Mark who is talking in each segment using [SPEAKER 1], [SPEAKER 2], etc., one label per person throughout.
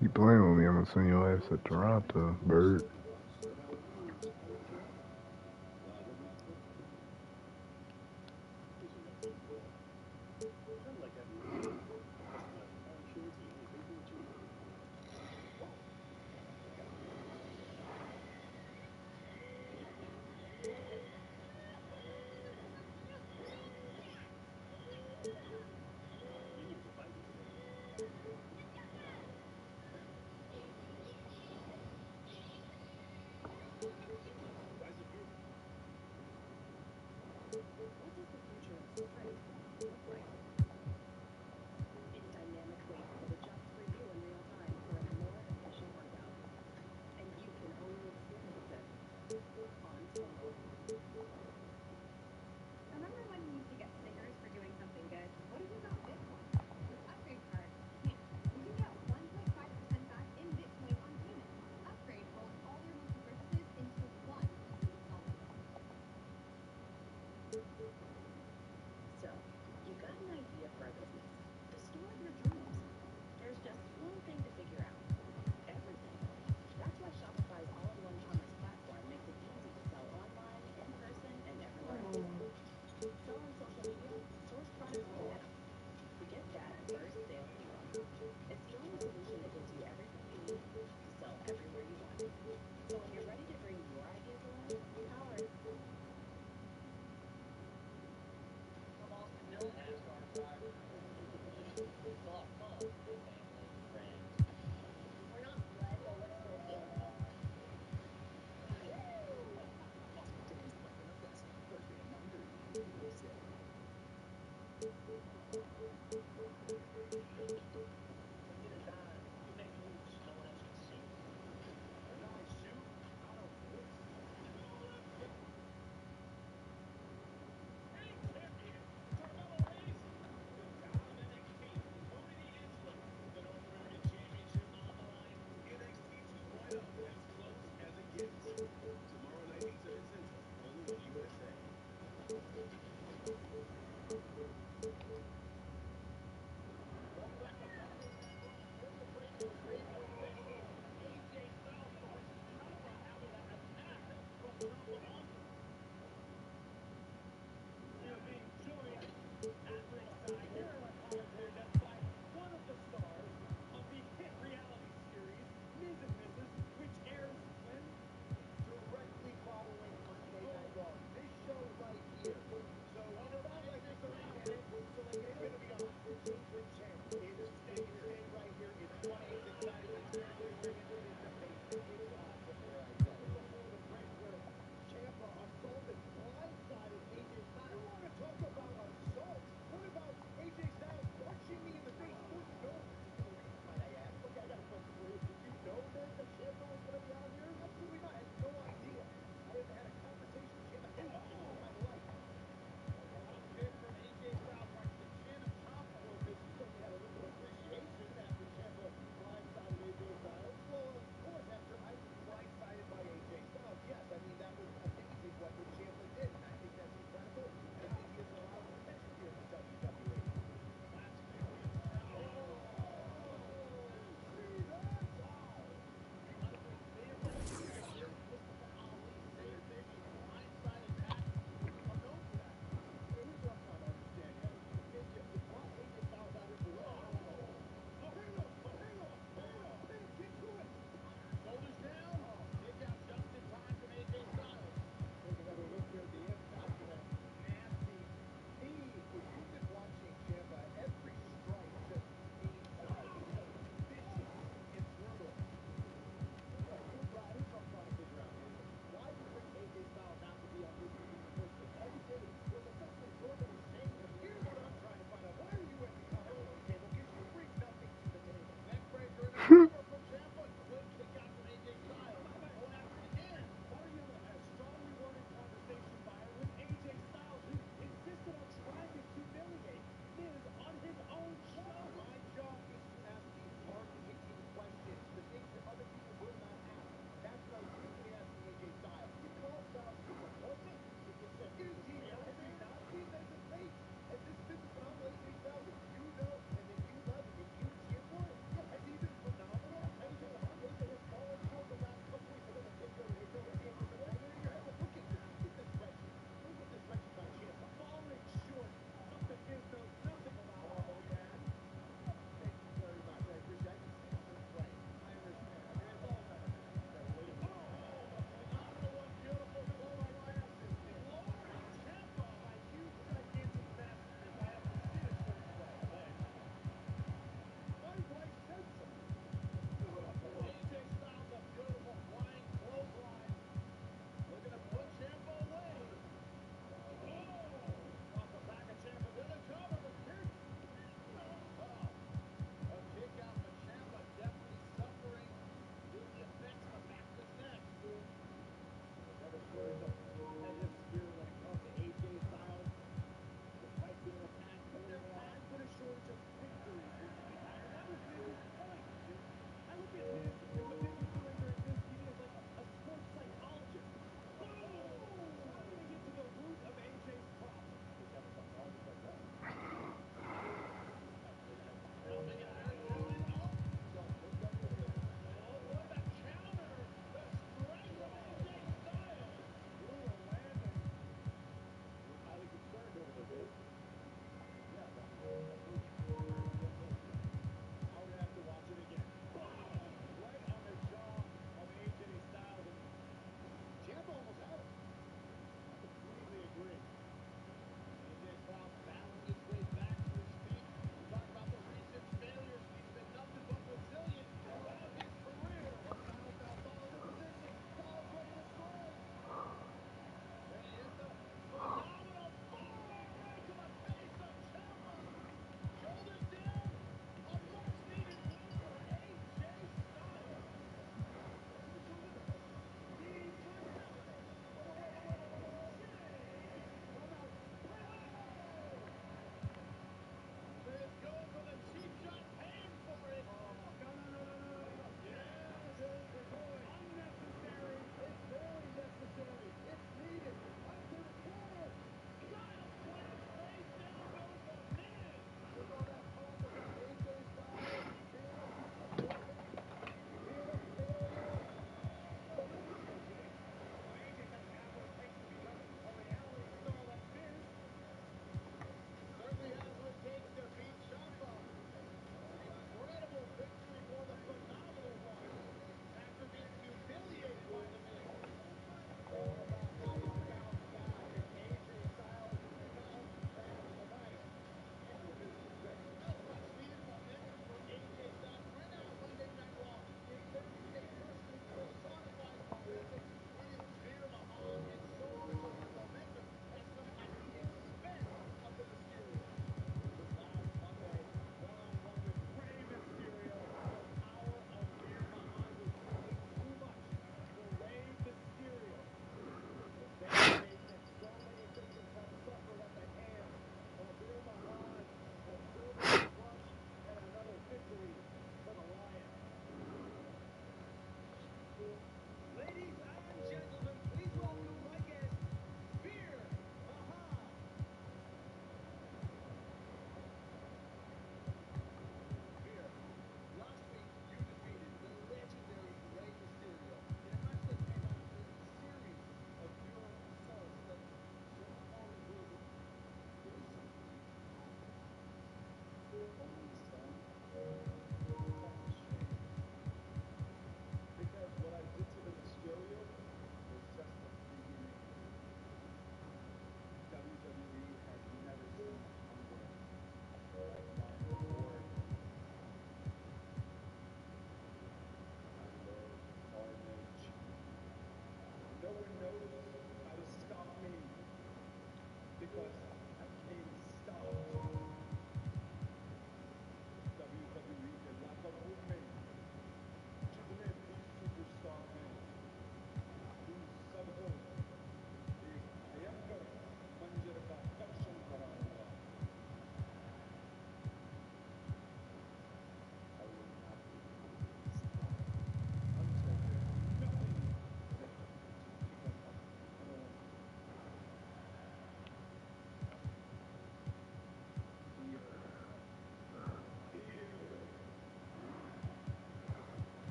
[SPEAKER 1] Keep playing with me, I'm gonna send your ass to Toronto, bird.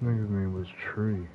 [SPEAKER 1] Nigga's name was Tree.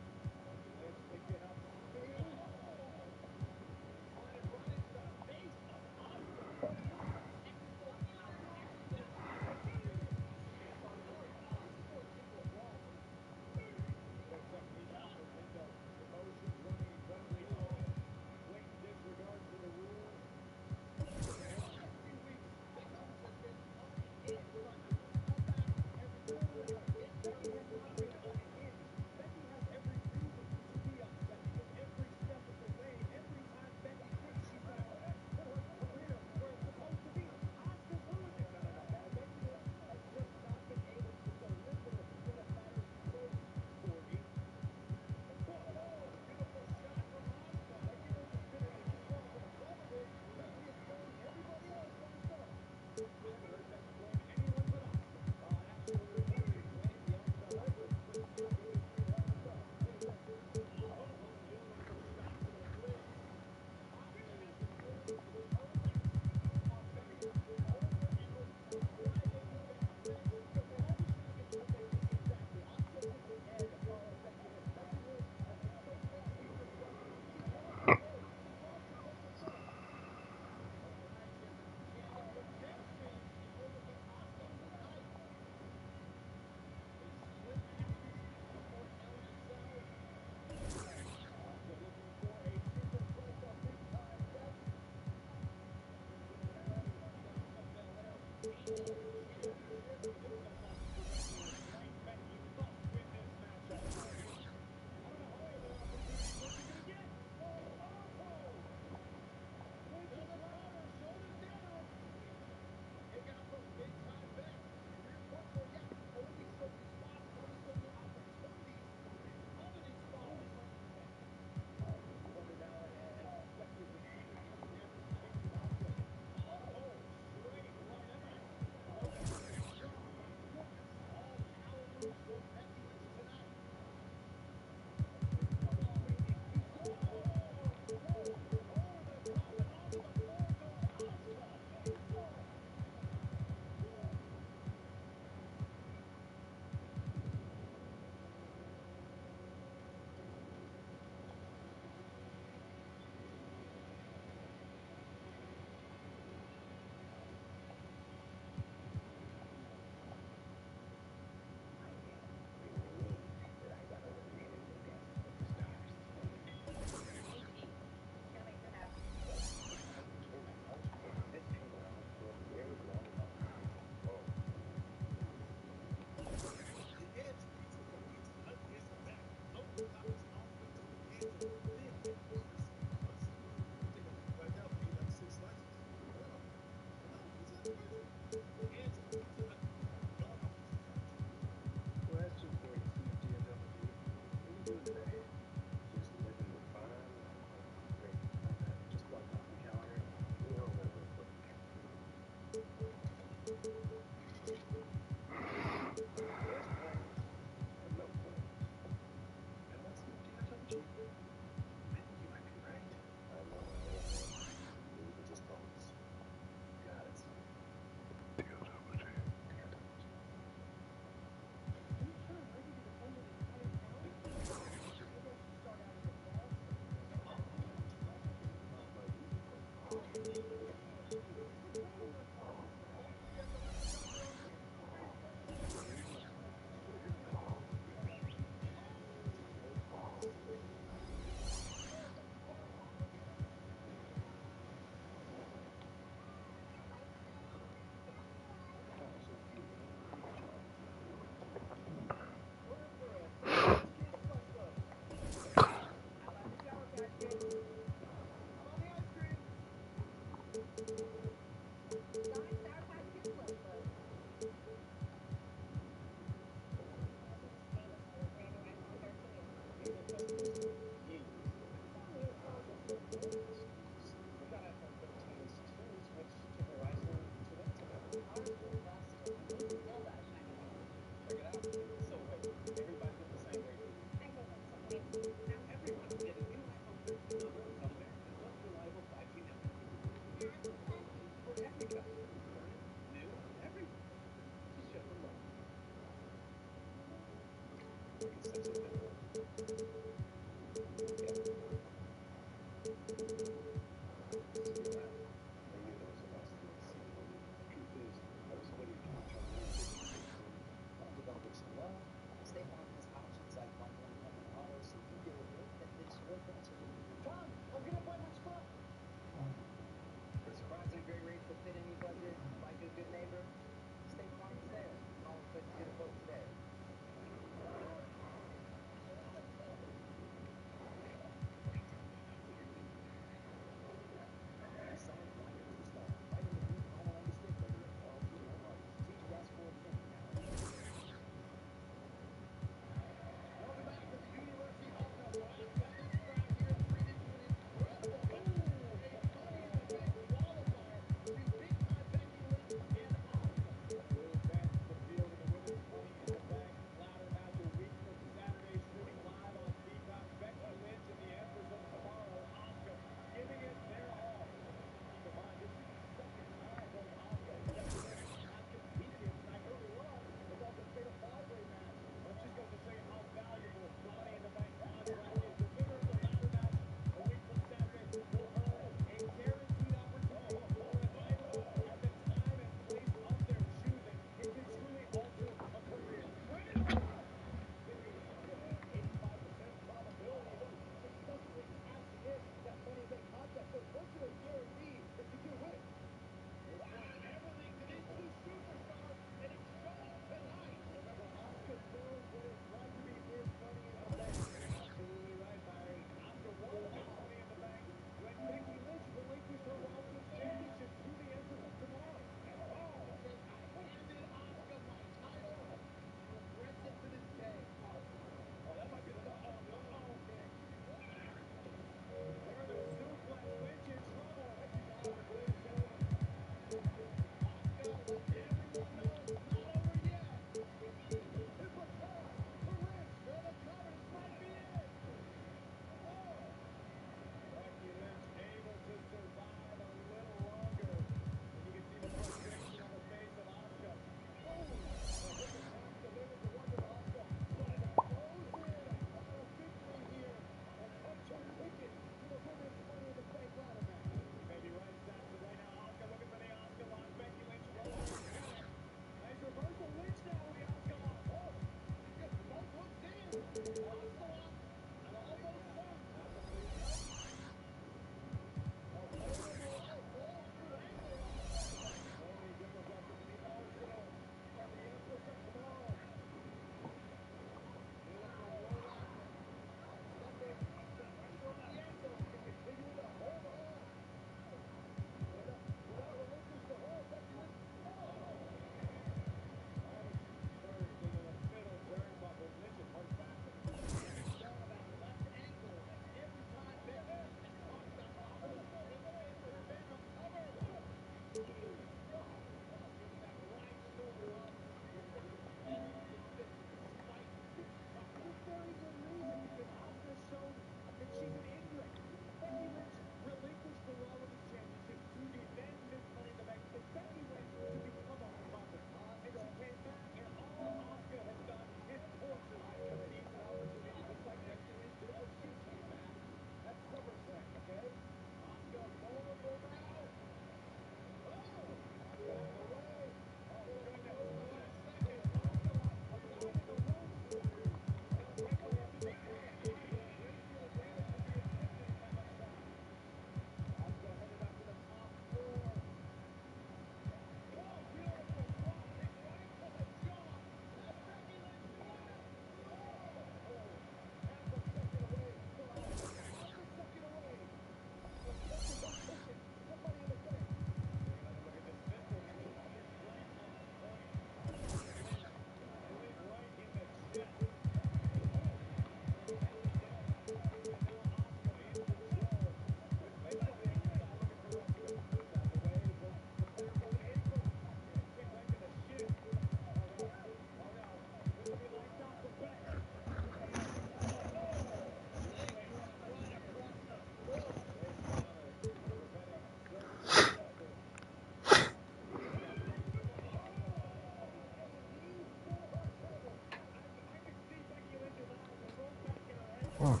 [SPEAKER 1] Oh.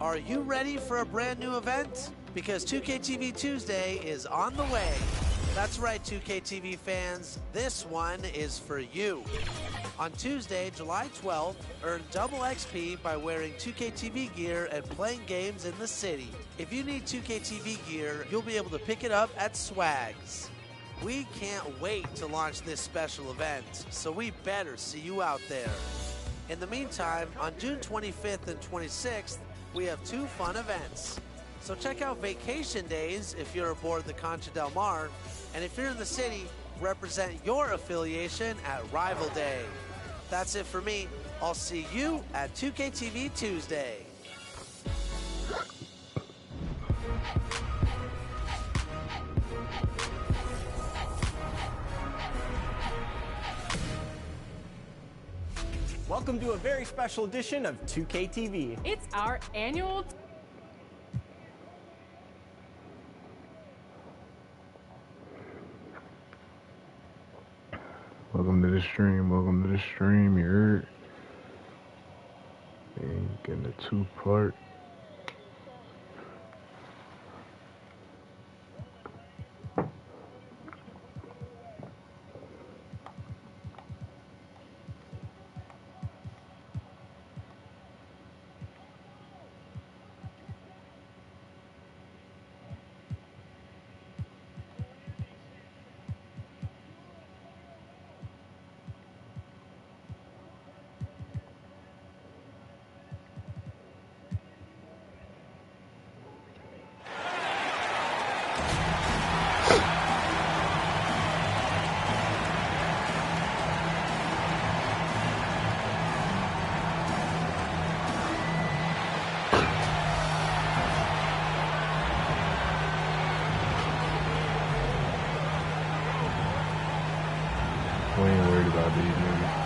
[SPEAKER 2] Are you ready for a brand new event? Because 2KTV Tuesday is on the way. That's right, 2KTV fans, this one is for you. On Tuesday, July 12th, earn double XP by wearing 2KTV gear and playing games in the city. If you need 2KTV gear, you'll be able to pick it up at Swags. We can't wait to launch this special event, so we better see you out there. In the meantime, on June 25th and 26th, we have two fun events. So check out Vacation Days if you're aboard the Concha Del Mar, and if you're in the city, represent your affiliation at Rival Day. That's it for me. I'll see you at 2KTV Tuesday.
[SPEAKER 3] Welcome to a very special edition of 2KTV.
[SPEAKER 4] It's our annual
[SPEAKER 1] Welcome to the stream. Welcome to the stream. You heard? And getting a two-part. We ain't worried about these niggas.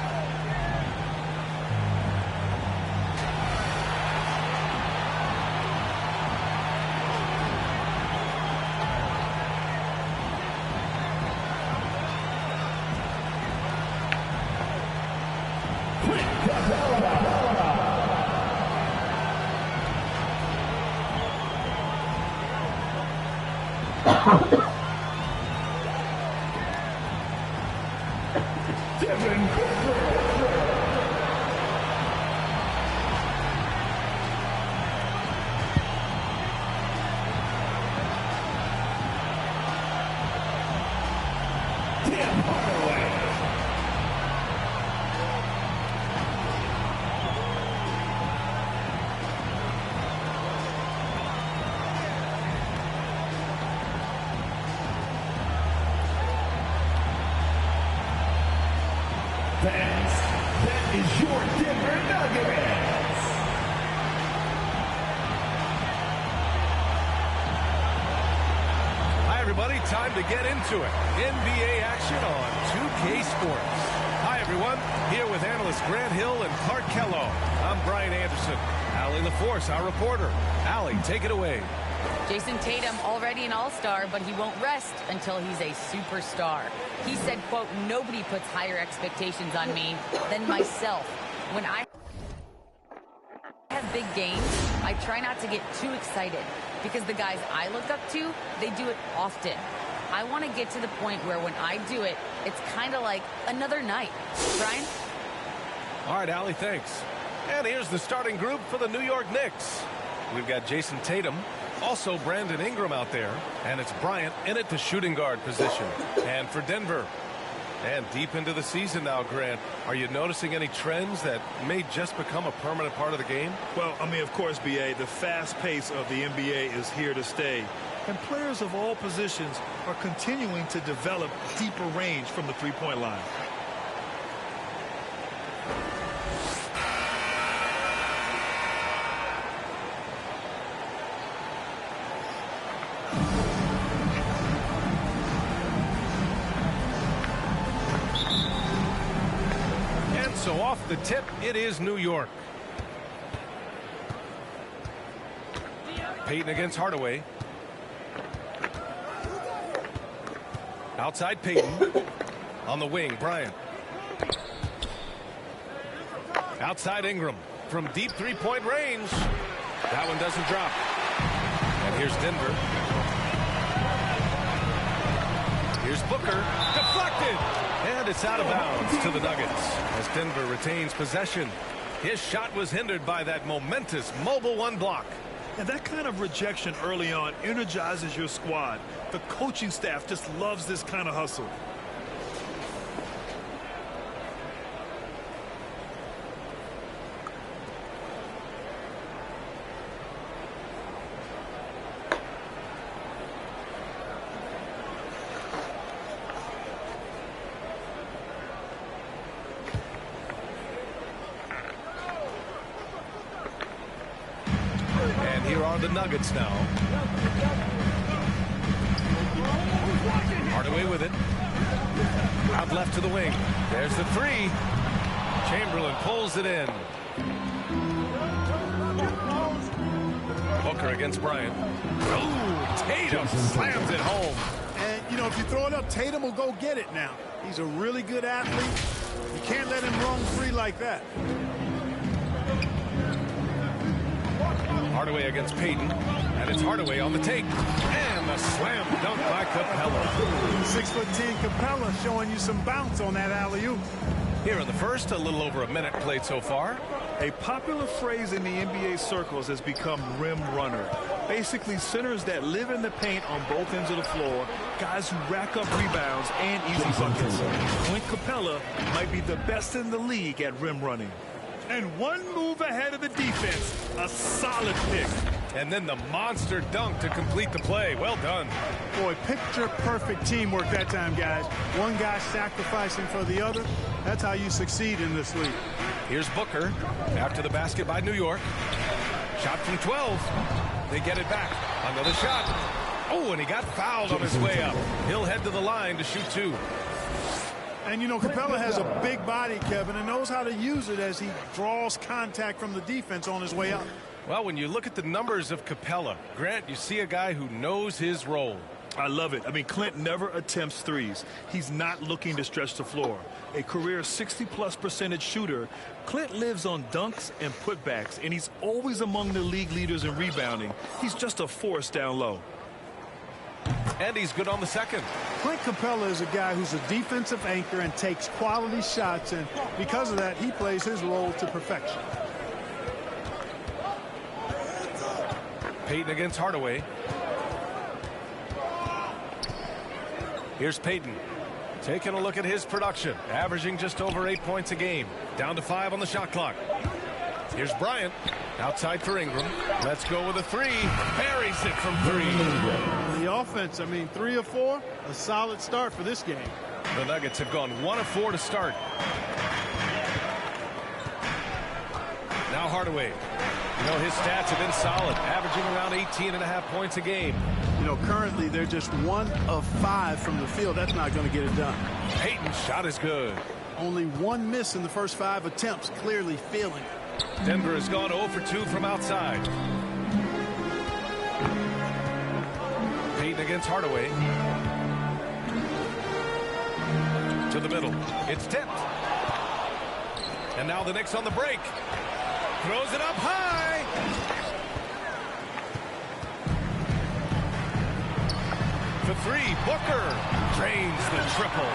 [SPEAKER 5] That is your Denver Nuggets.
[SPEAKER 6] Hi, everybody. Time to get into it. NBA action on 2K Sports. Hi, everyone. Here with analysts Grant Hill and Clark Kello. I'm Brian Anderson. Allie LaForce, our reporter. Allie, take it away.
[SPEAKER 7] Jason Tatum already an all-star, but he won't rest until he's a superstar. He said, quote, "Nobody puts higher expectations on me than myself. When I have big games, I try not to get too excited because the guys I look up to, they do it often. I want to get to the point where when I do it, it's kind of like another night." Brian?
[SPEAKER 6] All right, Allie, thanks. And here's the starting group for the New York Knicks. We've got Jason Tatum, also Brandon Ingram out there, and it's Bryant in at the shooting guard position. And for Denver, and deep into the season now, Grant, are you noticing any trends that may just become a permanent part of the game?
[SPEAKER 8] Well, I mean, of course, BA, the fast pace of the NBA is here to stay. And players of all positions are continuing to develop deeper range from the three-point line.
[SPEAKER 6] So off the tip, it is New York. Payton against Hardaway. Outside Payton. On the wing, Bryant. Outside Ingram. From deep three-point range. That one doesn't drop. And here's Denver. Here's Booker. Deflected. And it's out of bounds to the Nuggets as Denver retains possession. His shot was hindered by that momentous mobile one block.
[SPEAKER 8] And that kind of rejection early on energizes your squad. The coaching staff just loves this kind of hustle.
[SPEAKER 6] are the Nuggets now. Hardaway with it. Out left to the wing. There's the three. Chamberlain pulls it in. Booker against Bryant. Oh, Tatum slams it home.
[SPEAKER 4] And, you know, if you throw it up, Tatum will go get it now. He's a really good athlete. You can't let him roam free like that.
[SPEAKER 6] Hardaway against Payton. And it's Hardaway on the take. And the slam dunk by Capella.
[SPEAKER 4] 6'10" Capella showing you some bounce on that alley-oop.
[SPEAKER 6] Here in the first, a little over a minute played so far.
[SPEAKER 8] A popular phrase in the NBA circles has become rim runner. Basically, centers that live in the paint on both ends of the floor, guys who rack up rebounds and easy buckets. Clint Capella might be the best in the league at rim running. And one move ahead of the defense, a solid pick.
[SPEAKER 6] And then the monster dunk to complete the play. Well done.
[SPEAKER 4] Boy, picture-perfect teamwork that time, guys. One guy sacrificing for the other. That's how you succeed in this league.
[SPEAKER 6] Here's Booker after the basket by New York. Shot from 12. They get it back. Another shot. Oh, and he got fouled on his way up. He'll head to the line to shoot two.
[SPEAKER 4] And, you know, Capella has a big body, Kevin, and knows how to use it as he draws contact from the defense on his way up.
[SPEAKER 6] Well, when you look at the numbers of Capella, Grant, you see a guy who knows his role.
[SPEAKER 8] I love it. I mean, Clint never attempts threes. He's not looking to stretch the floor. A career 60+% shooter, Clint lives on dunks and putbacks, and he's always among the league leaders in rebounding. He's just a force down low.
[SPEAKER 6] And he's good on the second.
[SPEAKER 4] Clint Capella is a guy who's a defensive anchor and takes quality shots, and because of that, he plays his role to perfection.
[SPEAKER 6] Payton against Hardaway. Here's Payton. Taking a look at his production. Averaging just over 8 points a game. Down to 5 on the shot clock. Here's Bryant. Outside for Ingram. Let's go with a three. Buries it from 3.
[SPEAKER 4] The offense, I mean, 3 of 4. A solid start for this game.
[SPEAKER 6] The Nuggets have gone 1 of 4 to start. Now Hardaway. You know, his stats have been solid, averaging around 18.5 points a game.
[SPEAKER 4] You know, currently they're just 1 of 5 from the field. That's not going to get it done.
[SPEAKER 6] Payton's shot is good.
[SPEAKER 4] Only 1 miss in the first 5 attempts, clearly feeling it.
[SPEAKER 6] Denver has gone 0 for 2 from outside. Payton against Hardaway. To the middle. It's tipped. And now the Knicks on the break. Throws it up high. For 3, Booker drains the triple.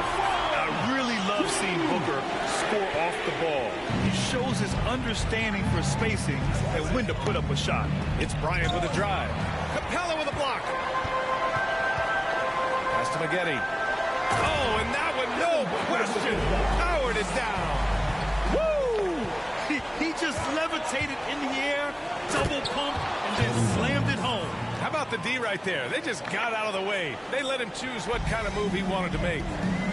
[SPEAKER 8] I really love seeing Booker score off the ball. He shows his understanding for spacing and when to put up a shot.
[SPEAKER 6] It's Bryant with a drive. Capella with a block. Pass to Magette. Oh, and that one, no question. Howard is down.
[SPEAKER 8] He just levitated in the air, double pump, and then slammed it home.
[SPEAKER 6] How about the D right there? They just got out of the way. They let him choose what kind of move he wanted to make.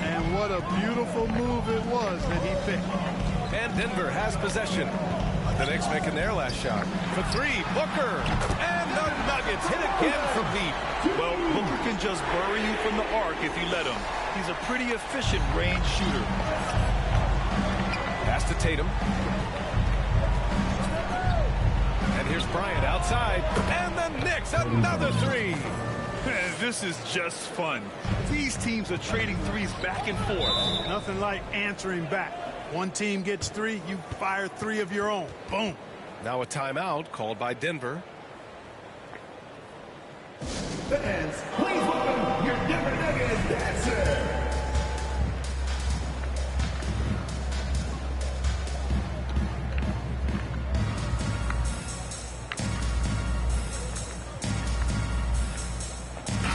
[SPEAKER 4] And what a beautiful move it was that he picked.
[SPEAKER 6] And Denver has possession. The Knicks making their last shot. For 3, Booker. And the Nuggets hit again from deep.
[SPEAKER 8] Well, Booker can just bury you from the arc if you let him. He's a pretty efficient range shooter.
[SPEAKER 6] Pass to Tatum. And here's Bryant outside. And the Knicks, another 3.
[SPEAKER 8] Man, this is just fun. These teams are trading threes back and forth.
[SPEAKER 4] Nothing like answering back. One team gets 3, you fire 3 of your own. Boom.
[SPEAKER 6] Now a timeout called by Denver.
[SPEAKER 5] Fans, please welcome your Denver Nuggets dancer.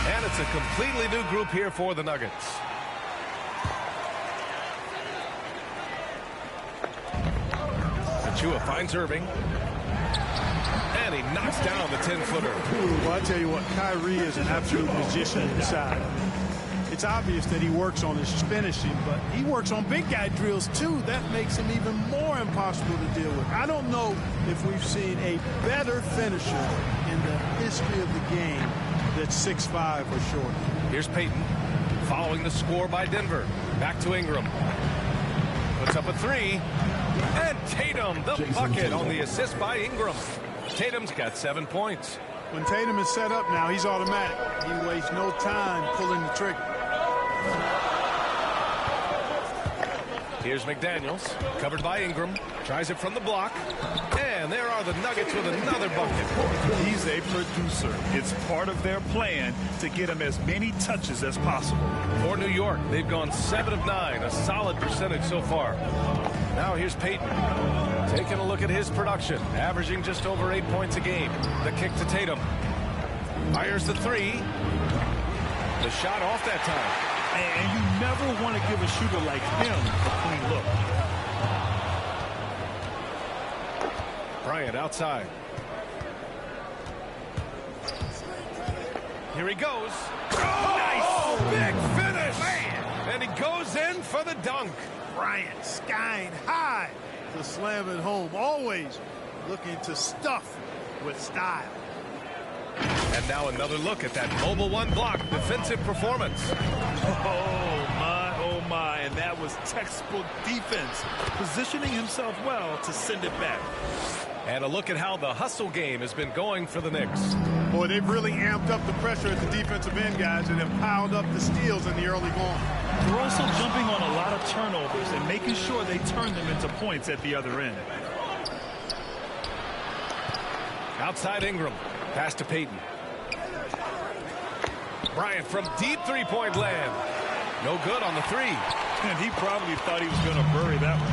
[SPEAKER 6] And it's a completely new group here for the Nuggets. Chua finds Irving. And he knocks down the 10-footer.
[SPEAKER 4] Well, I tell you what, Kyrie is an absolute magician inside. It's obvious that he works on his finishing, but he works on big guy drills too. That makes him even more impossible to deal with. I don't know if we've seen a better finisher in the history of the game that's 6'5" or shorter.
[SPEAKER 6] Here's Payton following the score by Denver. Back to Ingram. Puts up a three. And Tatum, the bucket on the assist by Ingram. Tatum's got 7 points.
[SPEAKER 4] When Tatum is set up now, he's automatic. He wastes no time pulling the trigger.
[SPEAKER 6] Here's McDaniels, covered by Ingram. Tries it from the block. And there are the Nuggets with another bucket.
[SPEAKER 8] He's a producer. It's part of their plan to get him as many touches as possible.
[SPEAKER 6] For New York, they've gone 7 of 9, a solid percentage so far. Now here's Payton, taking a look at his production, averaging just over 8 points a game. The kick to Tatum. Fires the three. The shot off that time.
[SPEAKER 8] And you never want to give a shooter like him a clean look.
[SPEAKER 6] Bryant outside. Here he goes. Oh, nice! Big finish! Man. And he goes in for the dunk.
[SPEAKER 4] Bryant skying high to slam it home. Always looking to stuff with style.
[SPEAKER 6] And now another look at that mobile one block defensive performance.
[SPEAKER 8] Oh my, and that was textbook defense, positioning himself well to send it back.
[SPEAKER 6] And a look at how the hustle game has been going for the Knicks.
[SPEAKER 4] Boy, they've really amped up the pressure at the defensive end, guys, and have piled up the steals in the early going.
[SPEAKER 8] They're also jumping on a lot of turnovers and making sure they turn them into points at the other end.
[SPEAKER 6] Outside Ingram. Pass to Payton. Bryant from deep three-point land. No good on the three.
[SPEAKER 8] And he probably thought he was going to bury that one.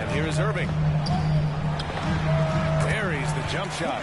[SPEAKER 6] And here is Irving. Buries the jump shot.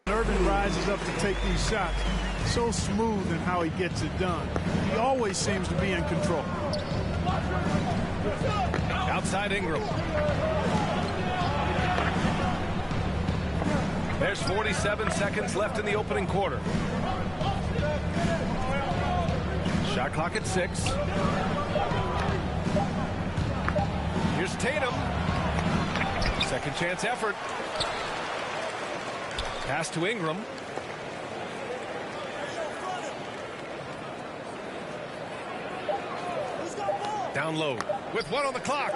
[SPEAKER 4] Irving rises up to take these shots. So smooth in how he gets it done. He always seems to be in control.
[SPEAKER 6] Outside Ingram. There's 47 seconds left in the opening quarter. Shot clock at 6. Here's Tatum. Second chance effort. Pass to Ingram. Down low with 1 on the clock.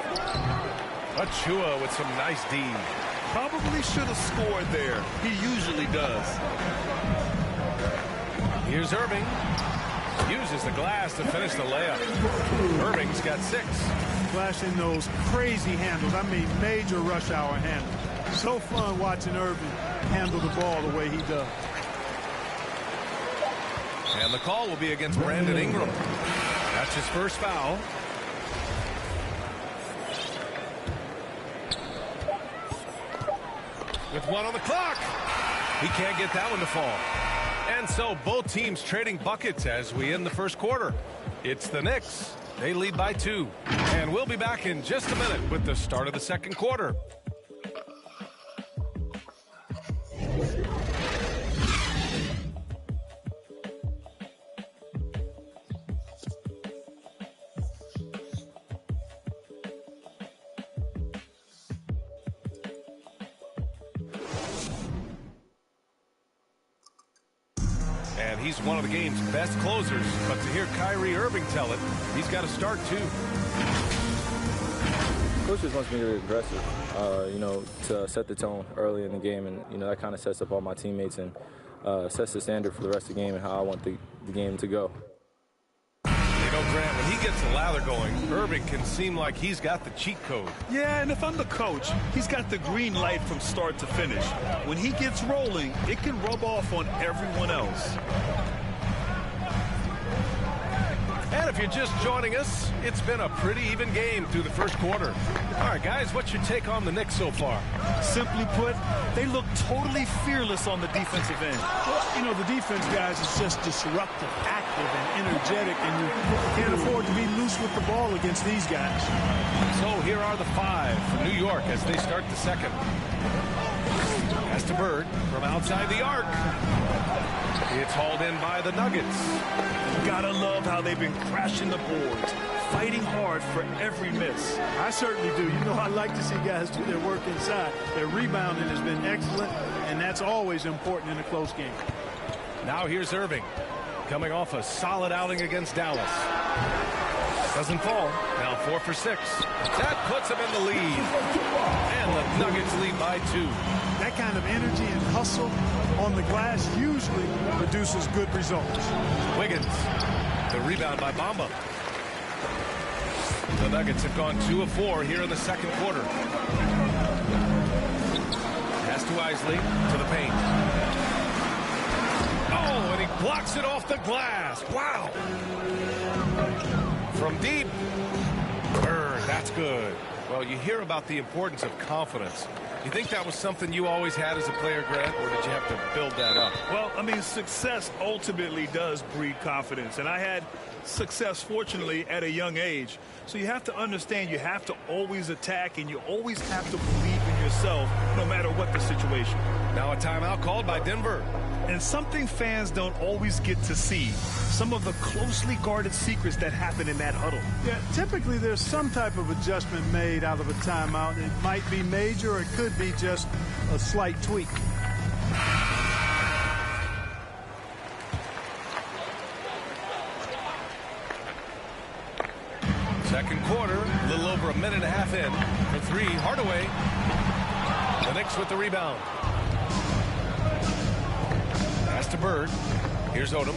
[SPEAKER 6] Achua with some nice D.
[SPEAKER 8] Probably should have scored there. He usually does.
[SPEAKER 6] Here's Irving. Uses the glass to finish the layup. Irving's got 6.
[SPEAKER 4] Flashing those crazy handles. I mean, major rush hour handles. So fun watching Irving handle the ball the way he does.
[SPEAKER 6] And the call will be against Brandon Ingram. That's his first foul. With 1 on the clock. He can't get that one to fall. And so both teams trading buckets as we end the first quarter. It's the Knicks. They lead by 2. And we'll be back in just a minute with the start of the second quarter. And he's one of the game's best closers. But to hear Kyrie Irving tell it, he's got to start too.
[SPEAKER 9] Coach just wants me to be aggressive, to set the tone early in the game. And, that kind of sets up all my teammates and sets the standard for the rest of the game and how I want the game to go.
[SPEAKER 6] Grant, when he gets the lather going, Irving can seem like he's got the cheat code.
[SPEAKER 8] Yeah, and if I'm the coach, he's got the green light from start to finish. When he gets rolling, it can rub off on everyone else.
[SPEAKER 6] And if you're just joining us, it's been a pretty even game through the first quarter. All right, guys, what's your take on the Knicks so far?
[SPEAKER 8] Simply put, they look totally fearless on the defensive end.
[SPEAKER 4] You know, the defense, guys, is just disruptive, active, and energetic, and you can't afford to be loose with the ball against these guys.
[SPEAKER 6] So here are the 5 for New York as they start the second. Pass to Bird from outside the arc. It's hauled in by the Nuggets.
[SPEAKER 8] Gotta love how they've been crashing the boards, fighting hard for every miss.
[SPEAKER 4] I certainly do. You know, I like to see guys do their work inside. Their rebounding has been excellent, and that's always important in a close game.
[SPEAKER 6] Now here's Irving, coming off a solid outing against Dallas. Doesn't fall. Now 4 for 6. That puts him in the lead. And the Nuggets lead by 2.
[SPEAKER 4] That kind of energy and hustle on the glass usually produces good results.
[SPEAKER 6] Wiggins, the rebound by Mamba. The Nuggets have gone 2 of 4 here in the second quarter. Pass to Isley to the paint. Oh, and he blocks it off the glass. Wow. From deep. Bird, that's good. Well, you hear about the importance of confidence. You think that was something you always had as a player, Grant, or did you have to build that up?
[SPEAKER 8] Well, I mean, success ultimately does breed confidence. And I had success, fortunately, at a young age. So you have to understand you have to always attack, and you always have to believe in yourself no matter what the situation.
[SPEAKER 6] Now a timeout called by Denver.
[SPEAKER 8] And something fans don't always get to see, some of the closely guarded secrets that happen in that huddle.
[SPEAKER 4] Yeah, typically there's some type of adjustment made out of a timeout. It might be major, or it could be just a slight tweak.
[SPEAKER 6] Second quarter, a little over a minute and a half in. For 3, Hardaway. The Knicks with the rebound. Pass to Bird. Here's Odom.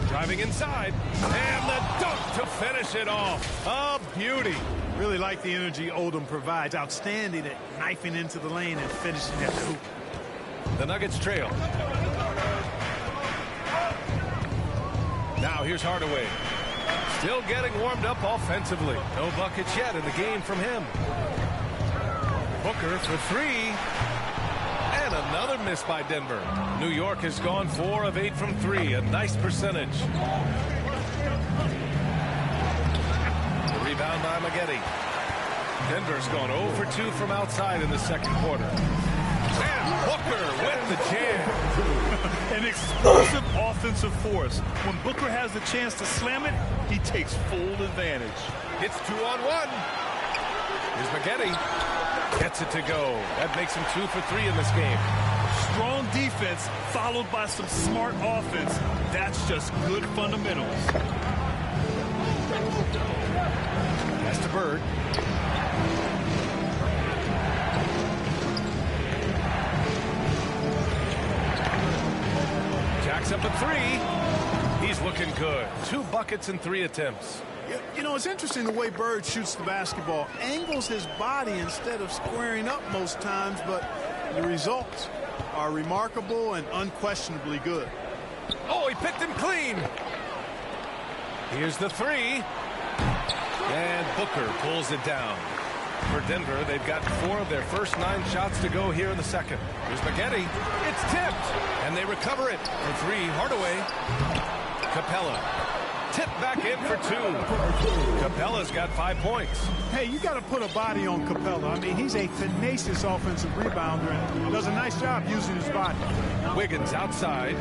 [SPEAKER 6] Driving inside. And the dunk to finish it off. A beauty.
[SPEAKER 4] Really like the energy Odom provides. Outstanding at knifing into the lane and finishing at the hoop.
[SPEAKER 6] The Nuggets trail. Now here's Hardaway. Still getting warmed up offensively. No buckets yet in the game from him. Booker for 3. And another miss by Denver. New York has gone 4 of 8 from 3. A nice percentage. The rebound by Magette. Denver's gone 0 for 2 from outside in the second quarter. And Booker with the jam.
[SPEAKER 8] An explosive offensive force. When Booker has the chance to slam it, he takes full advantage.
[SPEAKER 6] It's 2-on-1. Here's Magette. Gets it to go. That makes him 2 for 3 in this game.
[SPEAKER 8] Strong defense followed by some smart offense. That's just good fundamentals.
[SPEAKER 6] Pass to Bird. Jacks up a 3. He's looking good. 2 buckets and 3 attempts.
[SPEAKER 4] You know, it's interesting the way Bird shoots the basketball. Angles his body instead of squaring up most times, but the results are remarkable and unquestionably good.
[SPEAKER 6] Oh, he picked him clean. Here's the 3. And Booker pulls it down. For Denver, they've got 4 of their first 9 shots to go here in the second. Here's Magette. It's tipped. And they recover it. For 3, Hardaway. Capella. Tipped back in for 2. Capella's got 5 points.
[SPEAKER 4] Hey, you got to put a body on Capella. I mean, he's a tenacious offensive rebounder and does a nice job using his body.
[SPEAKER 6] Wiggins outside.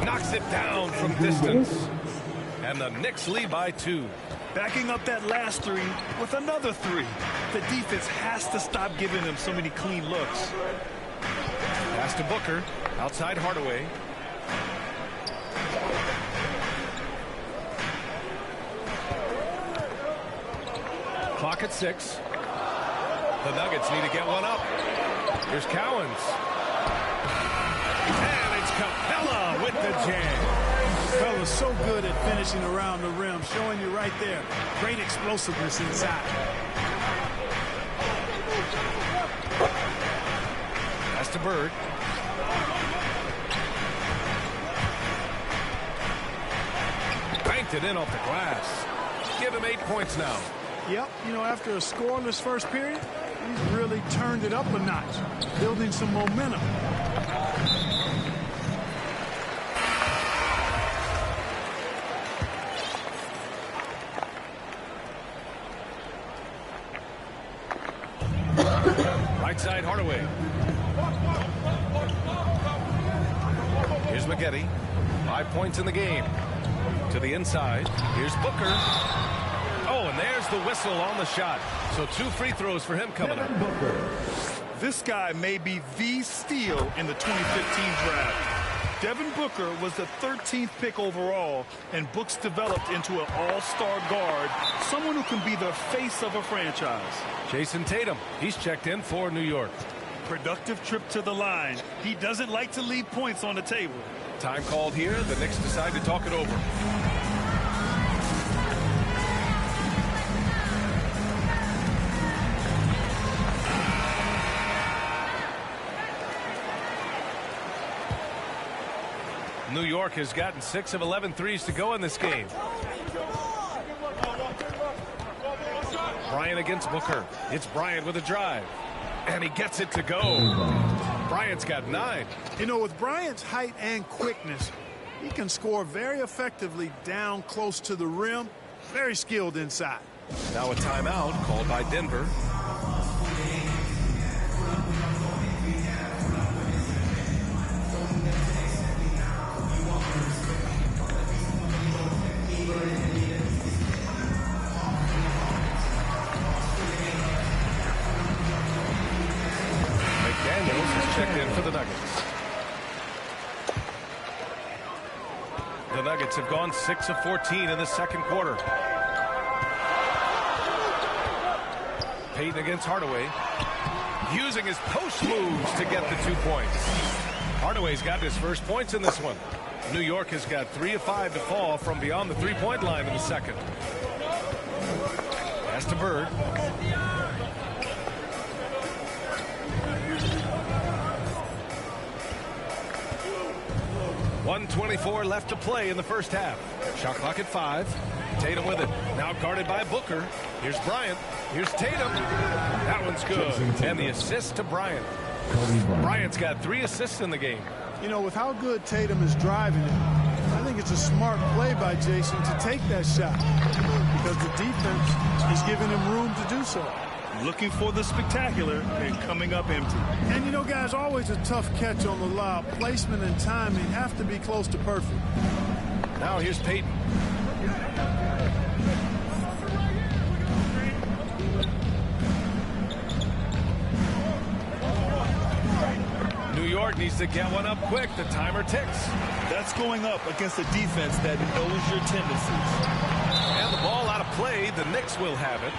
[SPEAKER 6] Knocks it down from distance. And the Knicks lead by 2.
[SPEAKER 8] Backing up that last 3 with another 3. The defense has to stop giving them so many clean looks.
[SPEAKER 6] Pass to Booker. Outside Hardaway. Clock at 6. The Nuggets need to get one up. Here's Cowens. And it's Capella with the jam.
[SPEAKER 4] Capella's so good at finishing around the rim, showing you right there. Great explosiveness inside.
[SPEAKER 6] Pass to Bird. banked it in off the glass. Give him 8 points now.
[SPEAKER 4] Yep, you know, after a scoreless first period, he's really turned it up a notch, building some momentum.
[SPEAKER 6] Right side, Hardaway. Here's Magette. 5 points in the game. To the inside. Here's Booker. Oh, and there's the whistle on the shot. So 2 free throws for him coming up.
[SPEAKER 8] This guy may be the steal in the 2015 draft. Devin Booker was the 13th pick overall, and Books developed into an all-star guard, someone who can be the face of a franchise.
[SPEAKER 6] Jason Tatum, he's checked in for New York.
[SPEAKER 8] Productive trip to the line. He doesn't like to leave points on the table.
[SPEAKER 6] Time called here. The Knicks decide to talk it over. New York has gotten 6 of 11 threes to go in this game. Bryant against Booker. It's Bryant with a drive. And he gets it to go. Bryant's got 9.
[SPEAKER 4] You know, with Bryant's height and quickness, he can score very effectively down close to the rim. Very skilled inside.
[SPEAKER 6] Now a timeout called by Denver. Checked in for the Nuggets. The Nuggets have gone 6 of 14 in the second quarter. Payton against Hardaway. Using his post moves to get the 2 points. Hardaway's got his first points in this one. New York has got 3 of 5 to fall from beyond the three-point line in the second. Pass to Bird. 1:24 left to play in the first half. Shot clock at 5. Tatum with it. Now guarded by Booker. Here's Bryant. Here's Tatum. That one's good. And the assist to Bryant. Bryant's got 3 assists in the game.
[SPEAKER 4] You know, with how good Tatum is driving it, I think it's a smart play by Jason to take that shot because the defense is giving him room to do so.
[SPEAKER 8] Looking for the spectacular and coming up empty.
[SPEAKER 4] And you know, guys, always a tough catch on the lob. Placement and timing have to be close to perfect.
[SPEAKER 6] Now here's Payton. New York needs to get one up quick. The timer ticks.
[SPEAKER 8] That's going up against a defense that knows your tendencies.
[SPEAKER 6] And the ball out of play. The Knicks will have it.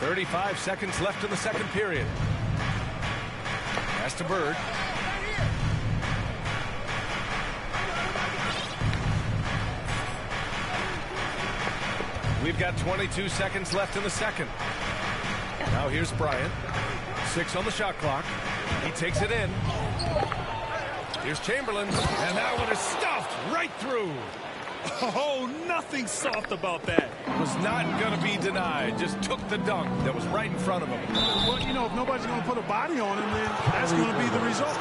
[SPEAKER 6] .35 seconds left in the second period. Pass to Bird. We've got 22 seconds left in the second. Now here's Bryant. 6 on the shot clock. He takes it in. Here's Chamberlain. And that one is stuffed right through.
[SPEAKER 8] Oh, nothing soft about that.
[SPEAKER 6] Was not going to be denied. Just took the dunk that was right in front of him.
[SPEAKER 4] Well, you know, if nobody's going to put a body on him, then that's going to be the result.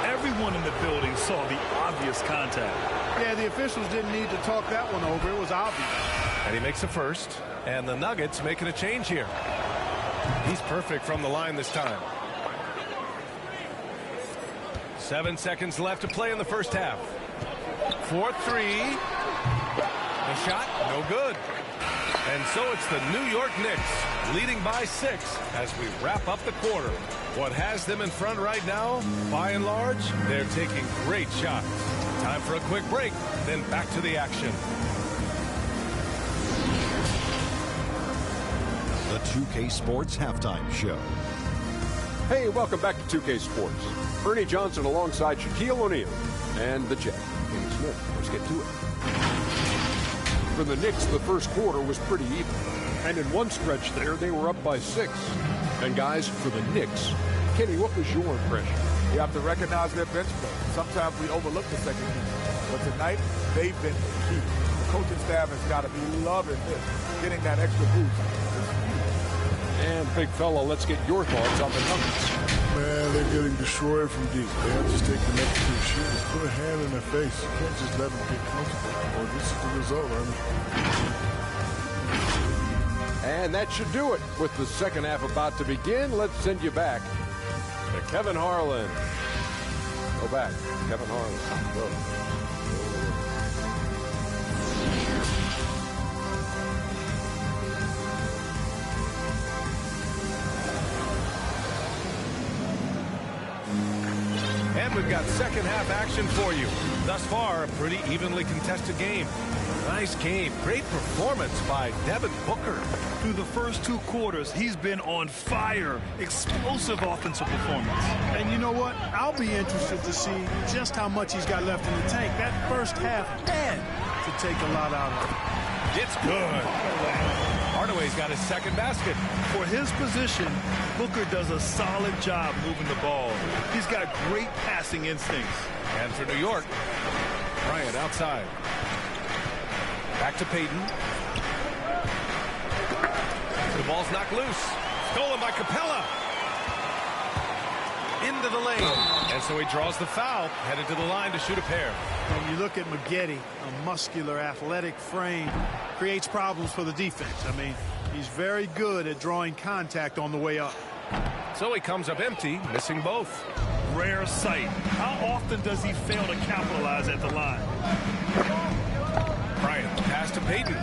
[SPEAKER 8] Everyone in the building saw the obvious contact.
[SPEAKER 4] Yeah, the officials didn't need to talk that one over. It was obvious.
[SPEAKER 6] And he makes a first. And the Nuggets making a change here. He's perfect from the line this time. 7 seconds left to play in the first half. 4-3. The shot, no good. And so it's the New York Knicks leading by 6 as we wrap up the quarter. What has them in front right now, by and large, they're taking great shots. Time for a quick break, then back to the action.
[SPEAKER 10] The 2K Sports Halftime Show.
[SPEAKER 11] Hey, welcome back to 2K Sports. Ernie Johnson alongside Shaquille O'Neal and the Jet. King Smith. Let's get to it. For the Knicks, the first quarter was pretty even. And in one stretch there, they were up by 6. And guys, for the Knicks, Kenny, what was your impression?
[SPEAKER 12] You have to recognize their bench play. Sometimes we overlook the second unit. But tonight, they've been the key. The coaching staff has got to be loving this. Getting that extra boost.
[SPEAKER 11] And big fella, let's get your thoughts on the Nuggets.
[SPEAKER 13] Man, they're getting destroyed from deep. They have to take the next 2 shooters, put a hand in their face. You can't just let them get comfortable. Well, this is the result,
[SPEAKER 11] And that should do it. With the second half about to begin, let's send you back to Kevin Harlan. Go back, Kevin Harlan. Go.
[SPEAKER 6] And we've got second half action for you. Thus far, a pretty evenly contested game. Nice game. Great performance by Devin Booker.
[SPEAKER 8] Through the first 2 quarters, he's been on fire. Explosive offensive performance.
[SPEAKER 4] And you know what? I'll be interested to see just how much he's got left in the tank. That first half had to take a lot out of it.
[SPEAKER 6] It's good. Hardaway's got his second basket.
[SPEAKER 8] For his position, Booker does a solid job moving the ball. He's got great passing instincts.
[SPEAKER 6] And for New York, Bryant outside. Back to Payton. The ball's knocked loose. Stolen by Capella. Into the lane. And so he draws the foul. Headed to the line to shoot a pair.
[SPEAKER 4] When you look at Magette, a muscular, athletic frame, creates problems for the defense. I mean, he's very good at drawing contact on the way up.
[SPEAKER 6] So he comes up empty, missing both.
[SPEAKER 8] Rare sight. How often does he fail to capitalize at the line?
[SPEAKER 6] Bryant, pass to Payton.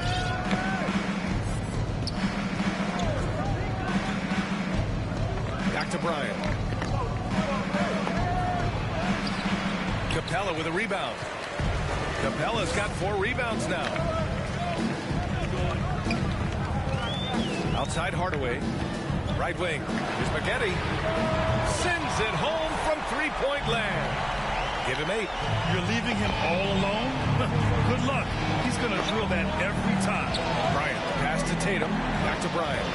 [SPEAKER 6] Back to Bryant. Capella with a rebound. Capella's got 4 rebounds now. Outside Hardaway. Right wing. Here's Magette. Sends it home from 3-point land. Give him 8.
[SPEAKER 8] You're leaving him all alone? Good luck. He's going to drill that every time.
[SPEAKER 6] Bryant, pass to Tatum. Back to Bryant.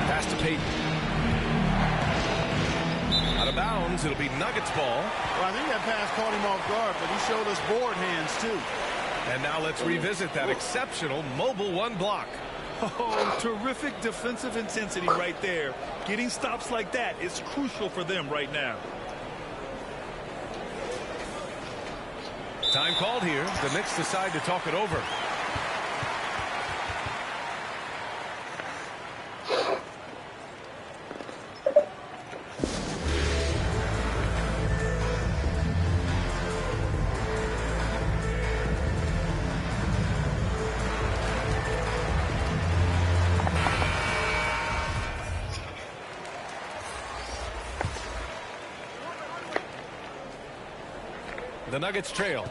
[SPEAKER 6] Pass to Payton. Out of bounds. It'll be Nuggets ball.
[SPEAKER 4] Well, I think that pass caught him off guard, but he showed us board hands, too.
[SPEAKER 6] And now let's revisit that exceptional mobile 1 block.
[SPEAKER 8] Oh, terrific defensive intensity right there. Getting stops like that is crucial for them right now.
[SPEAKER 6] Time called here. The Knicks decide to talk it over. The Nuggets trail.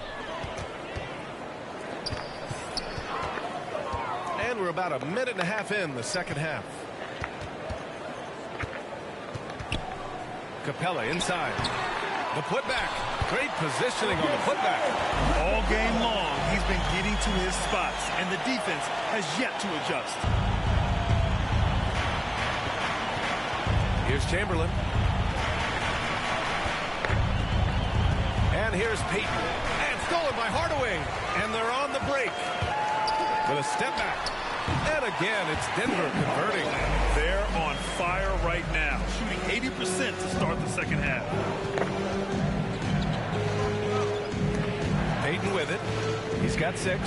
[SPEAKER 6] And we're about a minute and a half in the second half. Capella inside. The putback. Great positioning on the putback.
[SPEAKER 8] All game long, he's been getting to his spots, and the defense has yet to adjust.
[SPEAKER 6] Here's Chamberlain. And here's Payton. And stolen by Hardaway. And they're on the break. With a step back. And again, it's Denver converting.
[SPEAKER 8] They're on fire right now, shooting 80% to start the second half.
[SPEAKER 6] Payton with it. He's got 6.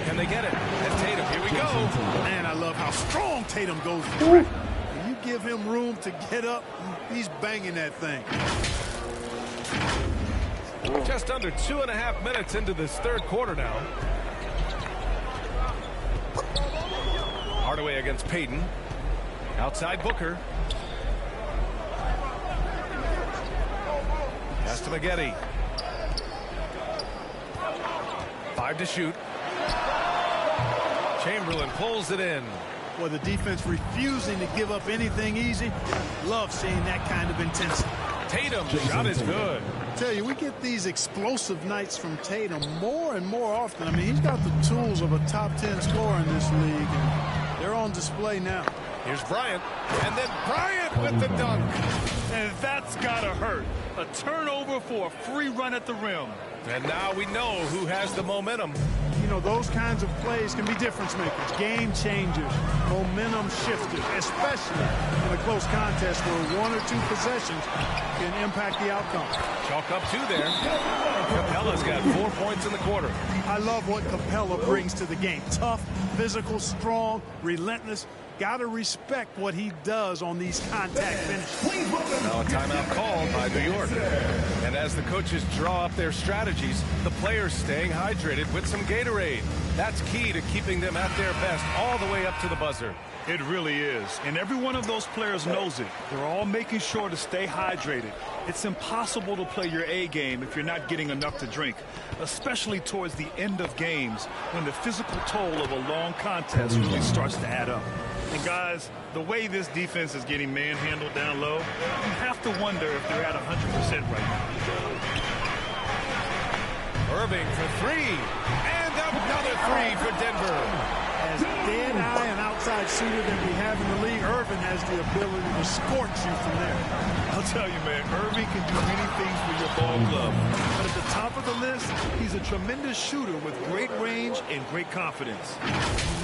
[SPEAKER 6] Can they get it? And Tatum, here we go.
[SPEAKER 4] Man, I love how strong Tatum goes. When you give him room to get up, he's banging that thing.
[SPEAKER 6] Just under 2.5 minutes into this third quarter now. Hardaway against Payton. Outside Booker. Pass to Magette. 5 to shoot. Chamberlain pulls it in.
[SPEAKER 4] Well, the defense refusing to give up anything easy. Love seeing that kind of intensity.
[SPEAKER 6] Tatum, shot is good.
[SPEAKER 4] I tell you, we get these explosive nights from Tatum more and more often. I mean, he's got the tools of a top 10 scorer in this league, and they're on display now.
[SPEAKER 6] Here's Bryant, and then Bryant with the dunk.
[SPEAKER 8] And that's gotta hurt. A turnover for a free run at the rim.
[SPEAKER 6] And now we know who has the momentum.
[SPEAKER 4] You know, those kinds of plays can be difference makers, game changers, momentum shifters, especially in a close contest where one or two possessions can impact the outcome.
[SPEAKER 6] Chalk up 2 there. Capella's got 4 points in the quarter.
[SPEAKER 4] I love what Capella brings to the game. Tough, physical, strong, relentless. Got to respect what he does on these contact finishes.
[SPEAKER 6] Now a timeout called by New York. And as the coaches draw up their strategies, the players staying hydrated with some Gatorade. That's key to keeping them at their best all the way up to the buzzer.
[SPEAKER 8] It really is. And every one of those players knows it. They're all making sure to stay hydrated. It's impossible to play your A game if you're not getting enough to drink, especially towards the end of games when the physical toll of a long contest really starts to add up. And guys, the way this defense is getting manhandled down low, you have to wonder if they're at 100% right now.
[SPEAKER 6] Irving for 3, and another 3 for Denver.
[SPEAKER 4] As dead-eye and outside shooter that we have in the league, Irving has the ability to scorch you from there.
[SPEAKER 8] I'll tell you, man, Irving can do many things with your ball club. But at the top of the list, he's a tremendous shooter with great range and great confidence.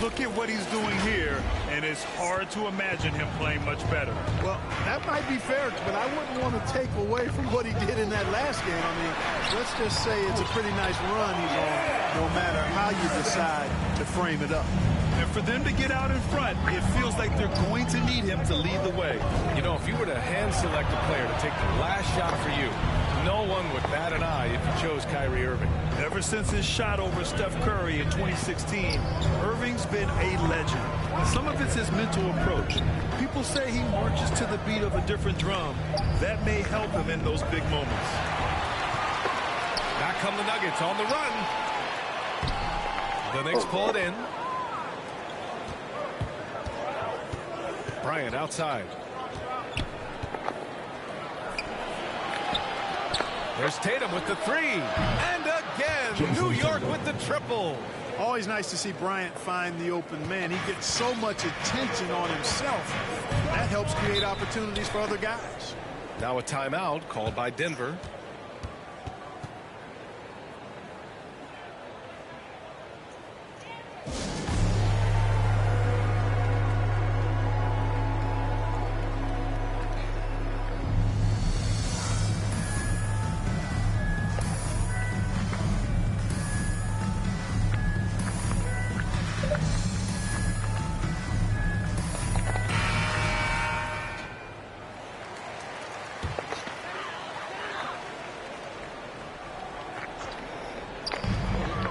[SPEAKER 8] Look at what he's doing here, and it's hard to imagine him playing much better.
[SPEAKER 4] Well, that might be fair, but I wouldn't want to take away from what he did in that last game. I mean, let's just say it's a pretty nice run he's on, no matter how you decide to frame it up.
[SPEAKER 8] And for them to get out in front, it feels like they're going to need him to lead the way.
[SPEAKER 6] You know, if you were to hand select a player to take the last shot for you, no one would bat an eye if you chose Kyrie Irving.
[SPEAKER 8] Ever since his shot over Steph Curry in 2016, Irving's been a legend. And some of it's his mental approach. People say he marches to the beat of a different drum. That may help him in those big moments.
[SPEAKER 6] Back come the Nuggets on the run. The Knicks pull it in. Bryant outside. There's Tatum with the 3. And again, New York with the triple.
[SPEAKER 4] Always nice to see Bryant find the open man. He gets so much attention on himself. That helps create opportunities for other guys.
[SPEAKER 6] Now a timeout called by Denver.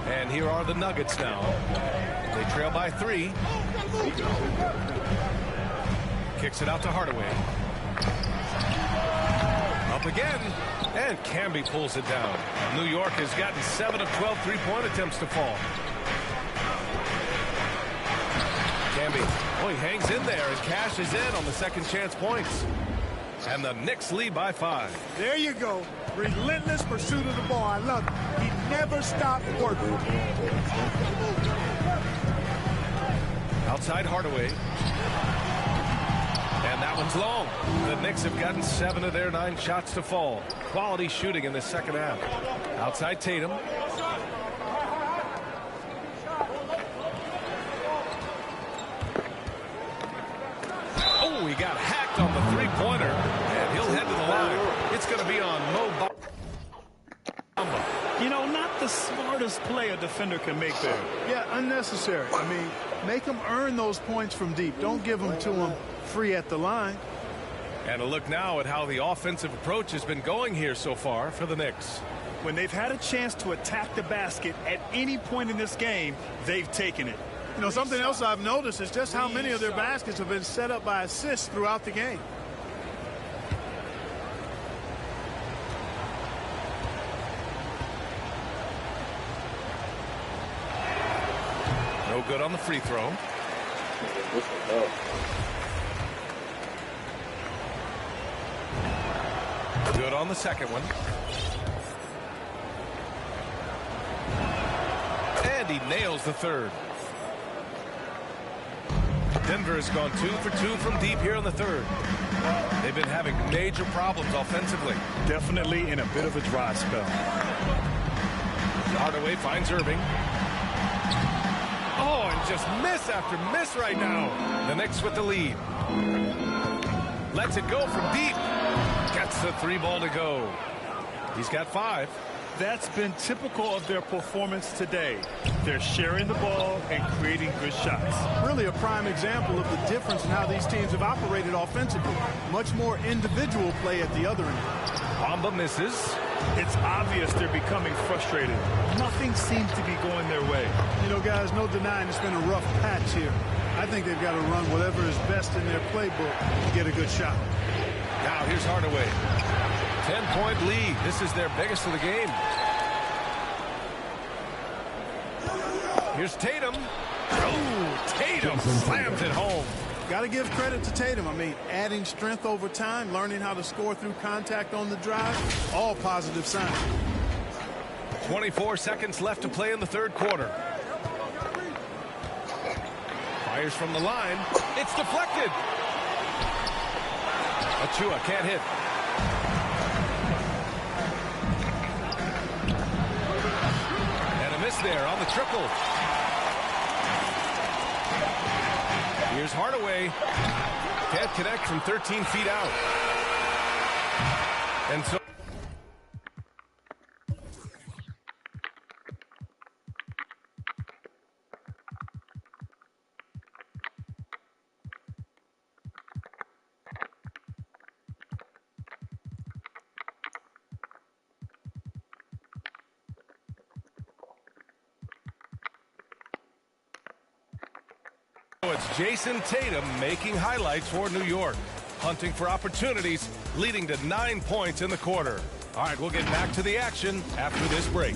[SPEAKER 6] And here are the Nuggets now. They trail by 3. Kicks it out to Hardaway. Up again. And Camby pulls it down. New York has gotten 7 of 12 3-point attempts to fall. Camby, oh, he hangs in there and cashes in on the second chance points. And the Knicks lead by 5.
[SPEAKER 4] There you go. Relentless pursuit of the ball. I love it. He never stopped working.
[SPEAKER 6] Outside Hardaway. And that one's long. The Knicks have gotten 7 of their 9 shots to fall. Quality shooting in the second half. Outside Tatum. Oh, he got hacked on the 3-pointer. And he'll head to the line. It's going to be on Mamba.
[SPEAKER 8] You know, not the smartest play a defender can make there.
[SPEAKER 4] Yeah, unnecessary. I mean, make them earn those points from deep. Don't give them to them free at the line.
[SPEAKER 6] And a look now at how the offensive approach has been going here so far for the Knicks.
[SPEAKER 8] When they've had a chance to attack the basket at any point in this game, they've taken it.
[SPEAKER 4] You know, something else I've noticed is just how many of their baskets have been set up by assists throughout the game.
[SPEAKER 6] No good on the free throw. Good on the second one. And he nails the third. Denver has gone 2 for 2 from deep here in the third. They've been having major problems offensively.
[SPEAKER 8] Definitely in a bit of a dry spell.
[SPEAKER 6] Hardaway finds Irving. Oh, and just miss after miss right now. The Knicks with the lead. Lets it go from deep. Gets the 3 ball to go. He's got 5.
[SPEAKER 8] That's been typical of their performance today. They're sharing the ball and creating good shots.
[SPEAKER 4] Really a prime example of the difference in how these teams have operated offensively. Much more individual play at the other end.
[SPEAKER 6] Mamba misses.
[SPEAKER 8] It's obvious they're becoming frustrated. Nothing seems to be going their way.
[SPEAKER 4] You know, guys, no denying it's been a rough patch here. I think they've got to run whatever is best in their playbook to get a good shot.
[SPEAKER 6] Now here's Hardaway. 10-point lead. This is their biggest of the game. Here's Tatum. Oh, Tatum slams it home.
[SPEAKER 4] Got to give credit to Tatum. I mean, adding strength over time, learning how to score through contact on the drive, all positive signs.
[SPEAKER 6] 24 seconds left to play in the third quarter. Fires from the line. It's deflected. Achua can't hit. And a miss there on the triple. Here's Hardaway. Can't connect from 13 feet out. And so it's Jason Tatum making highlights for New York, hunting for opportunities, leading to 9 points in the quarter. All right, we'll get back to the action after this break.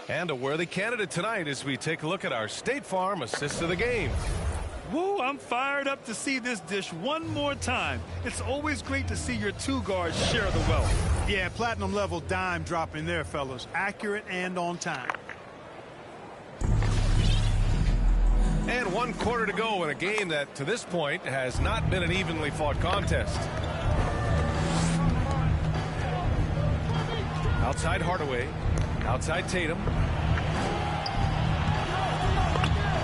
[SPEAKER 6] And a worthy candidate tonight as we take a look at our State Farm assist of the game.
[SPEAKER 8] Woo, I'm fired up to see this dish one more time. It's always great to see your 2 guards share the wealth.
[SPEAKER 4] Yeah, platinum level dime dropping there, fellas. Accurate and on time.
[SPEAKER 6] And 1 quarter to go in a game that to this point has not been an evenly fought contest. Outside Hardaway. Outside Tatum.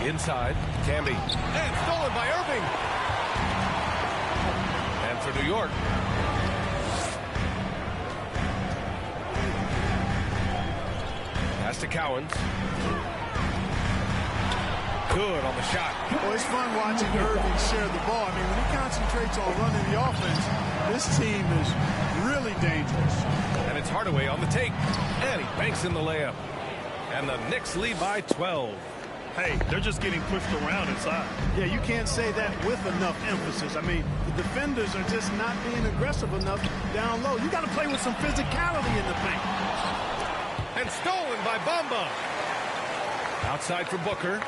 [SPEAKER 6] Inside Camby. And stolen by Irving. And for New York. Pass to Cowens. Good on the shot.
[SPEAKER 4] Well, it's fun watching Irving share the ball. I mean, when he concentrates on running the offense, this team is really dangerous.
[SPEAKER 6] And it's Hardaway on the take. And he banks in the layup. And the Knicks lead by 12.
[SPEAKER 8] Hey, they're just getting pushed around inside.
[SPEAKER 4] Yeah, you can't say that with enough emphasis. I mean, the defenders are just not being aggressive enough down low. You got to play with some physicality in the paint.
[SPEAKER 6] And stolen by Bamba. Outside for Booker.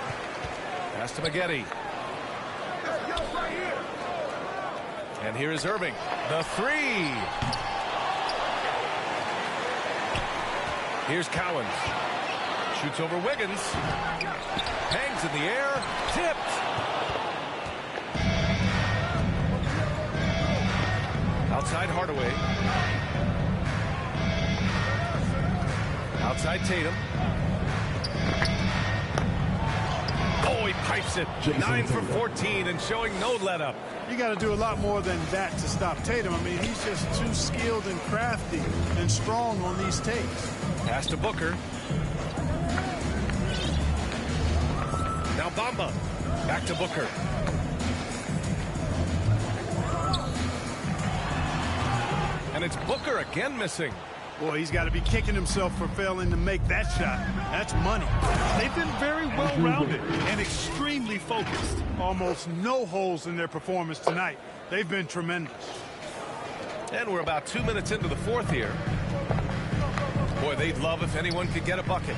[SPEAKER 6] Pass to Magette. And here is Irving. The 3. Here's Cowens. Shoots over Wiggins. Hangs in the air. Tipped. Outside Hardaway. Outside Tatum. Oh, he pipes it. 9 for 14 and showing no let up.
[SPEAKER 4] You got to do a lot more than that to stop Tatum. I mean, he's just too skilled and crafty and strong on these takes.
[SPEAKER 6] Pass to Booker. Now Bamba. Back to Booker. And it's Booker again missing.
[SPEAKER 4] Boy, he's got to be kicking himself for failing to make that shot. That's money.
[SPEAKER 8] They've been very well-rounded and extremely focused.
[SPEAKER 4] Almost no holes in their performance tonight. They've been tremendous.
[SPEAKER 6] And we're about 2 minutes into the fourth here. Boy, they'd love if anyone could get a bucket.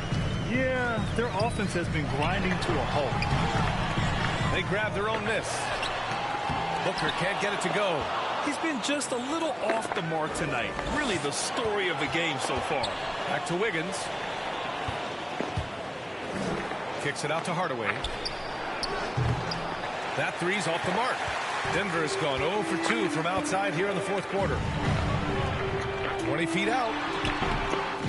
[SPEAKER 8] Yeah, their offense has been grinding to a halt.
[SPEAKER 6] They grab their own miss. Booker can't get it to go.
[SPEAKER 8] He's been just a little off the mark tonight. Really the story of the game so far.
[SPEAKER 6] Back to Wiggins. Kicks it out to Hardaway. That three's off the mark. Denver has gone 0 for 2 from outside here in the fourth quarter. 20 feet out.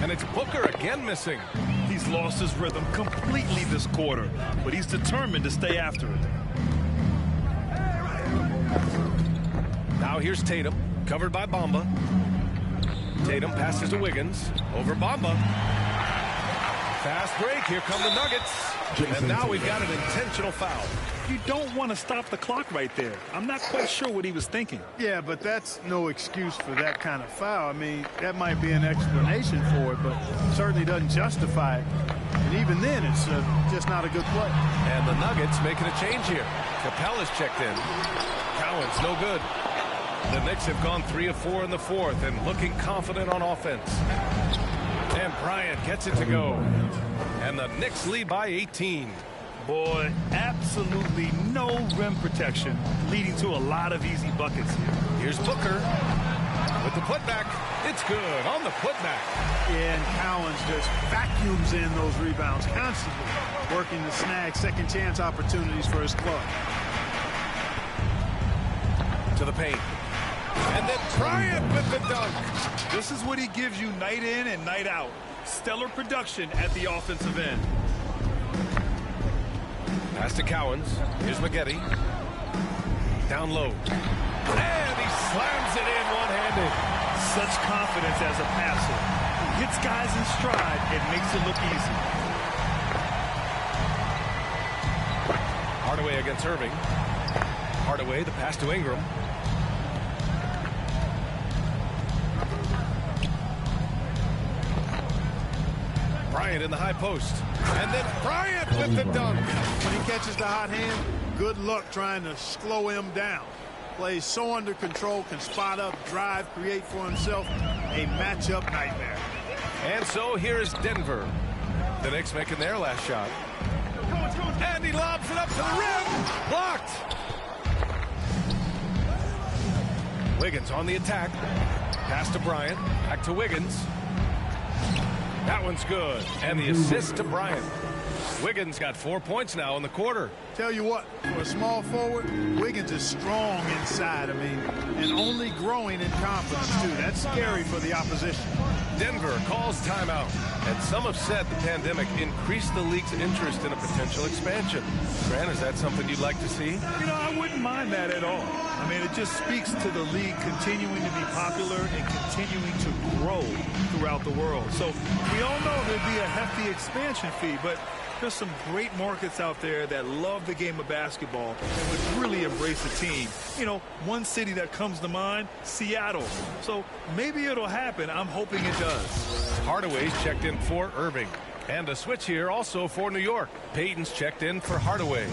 [SPEAKER 6] And it's Booker again missing.
[SPEAKER 8] He's lost his rhythm completely this quarter, but he's determined to stay after it.
[SPEAKER 6] Now here's Tatum, covered by Mamba. Tatum passes to Wiggins, over Mamba. Fast break, here come the Nuggets. And now we've got an intentional foul.
[SPEAKER 8] You don't want to stop the clock right there. I'm not quite sure what he was thinking.
[SPEAKER 4] Yeah, but that's no excuse for that kind of foul. I mean, that might be an explanation for it, but certainly doesn't justify it. And even then, it's just not a good play.
[SPEAKER 6] And the Nuggets making a change here. Capella's checked in. Cowan's no good. The Knicks have gone 3 of 4 in the fourth and looking confident on offense. And Bryant gets it to go. And the Knicks lead by 18.
[SPEAKER 8] Boy, absolutely no rim protection, leading to a lot of easy buckets here.
[SPEAKER 6] Here's Booker with the putback. It's good on the putback.
[SPEAKER 4] And Cowens just vacuums in those rebounds constantly, working to snag second chance opportunities for his club.
[SPEAKER 6] To the paint. And then Bryant with the dunk.
[SPEAKER 8] This is what he gives you night in and night out. Stellar production at the offensive end.
[SPEAKER 6] Pass to Cowens. Here's Magette. Down low. And he slams it in one-handed.
[SPEAKER 8] Such confidence as a passer. He hits guys in stride and makes it look easy.
[SPEAKER 6] Hardaway against Irving. Hardaway, the pass to Ingram. Bryant in the high post. And then Bryant with the dunk.
[SPEAKER 4] When he catches the hot hand, good luck trying to slow him down. Plays so under control, can spot up, drive, create for himself a matchup nightmare.
[SPEAKER 6] And so here's Denver. The Knicks making their last shot. And he lobs it up to the rim. Blocked. Wiggins on the attack. Pass to Bryant. Back to Wiggins. That one's good. And the assist to Bryant. Wiggins got 4 points now in the quarter.
[SPEAKER 4] Tell you what, for a small forward, Wiggins is strong inside. I mean, and only growing in confidence, too. That's scary for the opposition.
[SPEAKER 6] Denver calls timeout. And some have said the pandemic increased the league's interest in a potential expansion. Grant, is that something you'd like to see?
[SPEAKER 8] You know, I wouldn't mind that at all. I mean, it just speaks to the league continuing to be popular and continuing to grow throughout the world. So we all know there'd be a hefty expansion fee, but there's some great markets out there that love the game of basketball and would really embrace the team. You know, one city that comes to mind, Seattle. So maybe it'll happen. I'm hoping it does.
[SPEAKER 6] Hardaway's checked in for Irving. And a switch here also for New York. Payton's checked in for Hardaway.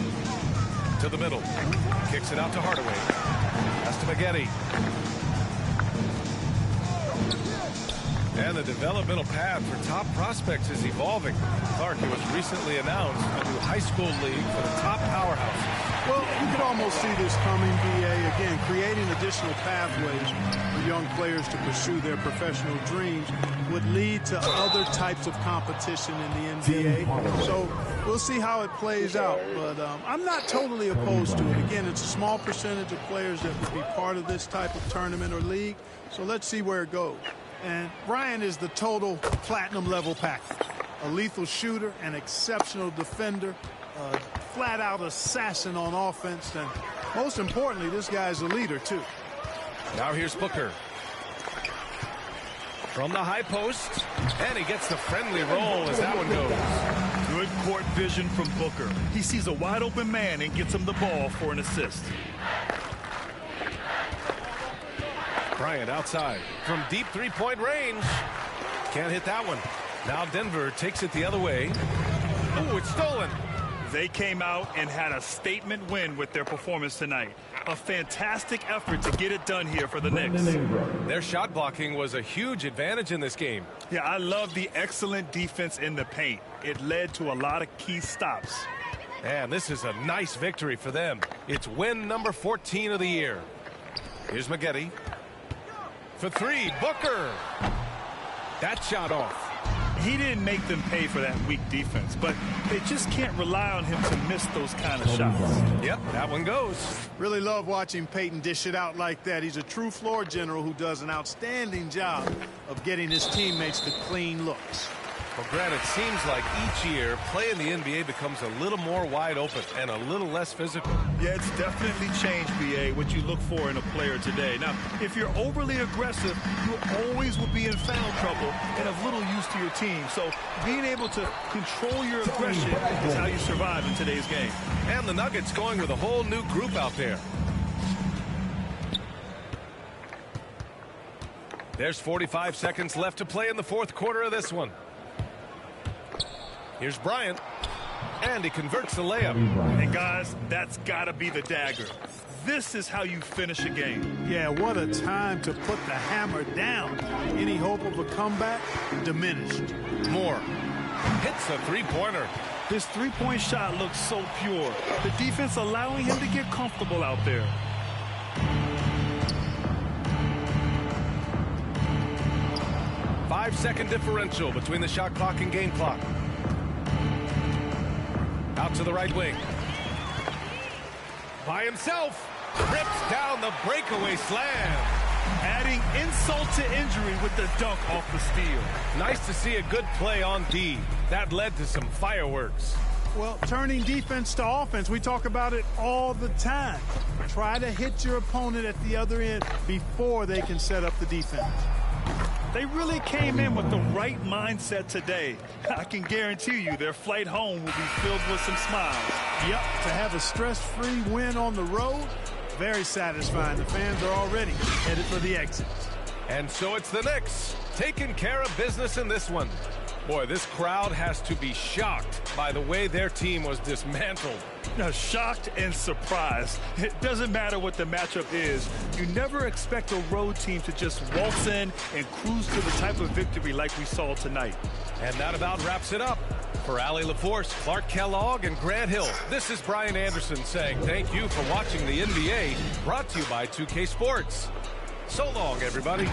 [SPEAKER 6] To the middle. Kicks it out to Hardaway. That's to Magette. And the developmental path for top prospects is evolving. Clark, it was recently announced a new high school league for the top powerhouses.
[SPEAKER 4] Well, you could almost see this coming, BA, again, creating additional pathways for young players to pursue their professional dreams would lead to other types of competition in the NBA. So we'll see how it plays out. But I'm not totally opposed to it. Again, it's a small percentage of players that would be part of this type of tournament or league. So let's see where it goes. And Bryant is the total platinum level package. A lethal shooter, an exceptional defender, a flat-out assassin on offense, and most importantly, this guy's a leader, too.
[SPEAKER 6] Now here's Booker. From the high post, and he gets the friendly roll as that one goes.
[SPEAKER 8] Good court vision from Booker. He sees a wide-open man and gets him the ball for an assist.
[SPEAKER 6] Bryant outside from deep three-point range. Can't hit that one. Now Denver takes it the other way. Oh, it's stolen.
[SPEAKER 8] They came out and had a statement win with their performance tonight. A fantastic effort to get it done here for the Knicks.
[SPEAKER 6] Their shot blocking was a huge advantage in this game.
[SPEAKER 8] Yeah, I love the excellent defense in the paint. It led to a lot of key stops.
[SPEAKER 6] And this is a nice victory for them. It's win number 14 of the year. Here's Magette. For three, Booker. That shot off.
[SPEAKER 8] He didn't make them pay for that weak defense, but they just can't rely on him to miss those kind of shots.
[SPEAKER 6] Yep, that one goes.
[SPEAKER 4] Really love watching Peyton dish it out like that. He's a true floor general who does an outstanding job of getting his teammates to clean looks.
[SPEAKER 6] Well, Grant, it seems like each year play in the NBA becomes a little more wide open and a little less physical.
[SPEAKER 8] Yeah, it's definitely changed, BA, what you look for in a player today. Now, if you're overly aggressive, you always will be in foul trouble and of little use to your team. So being able to control your aggression is how you survive in today's game.
[SPEAKER 6] And the Nuggets going with a whole new group out there. There's 45 seconds left to play in the fourth quarter of this one. Here's Bryant, and he converts the layup.
[SPEAKER 8] And guys, that's got to be the dagger. This is how you finish a game.
[SPEAKER 4] Yeah, what a time to put the hammer down. Any hope of a comeback? Diminished.
[SPEAKER 6] Moore hits a three-pointer.
[SPEAKER 8] His three-point shot looks so pure. The defense allowing him to get comfortable out there.
[SPEAKER 6] Five-second differential between the shot clock and game clock. Out to the right wing. By himself. Rips down the breakaway slam.
[SPEAKER 8] Adding insult to injury with the dunk off the steal.
[SPEAKER 6] Nice to see a good play on D. That led to some fireworks.
[SPEAKER 4] Well, turning defense to offense, we talk about it all the time. Try to hit your opponent at the other end before they can set up the defense.
[SPEAKER 8] They really came in with the right mindset today. I can guarantee you their flight home will be filled with some smiles.
[SPEAKER 4] Yep, to have a stress-free win on the road, very satisfying. The fans are already headed for the exit.
[SPEAKER 6] And so it's the Knicks taking care of business in this one. Boy, this crowd has to be shocked by the way their team was dismantled.
[SPEAKER 8] Now, shocked and surprised. It doesn't matter what the matchup is. You never expect a road team to just waltz in and cruise to the type of victory like we saw tonight.
[SPEAKER 6] And that about wraps it up. For Allie LaForce, Clark Kellogg, and Grant Hill, this is Brian Anderson saying thank you for watching the NBA, brought to you by 2K Sports. So long, everybody.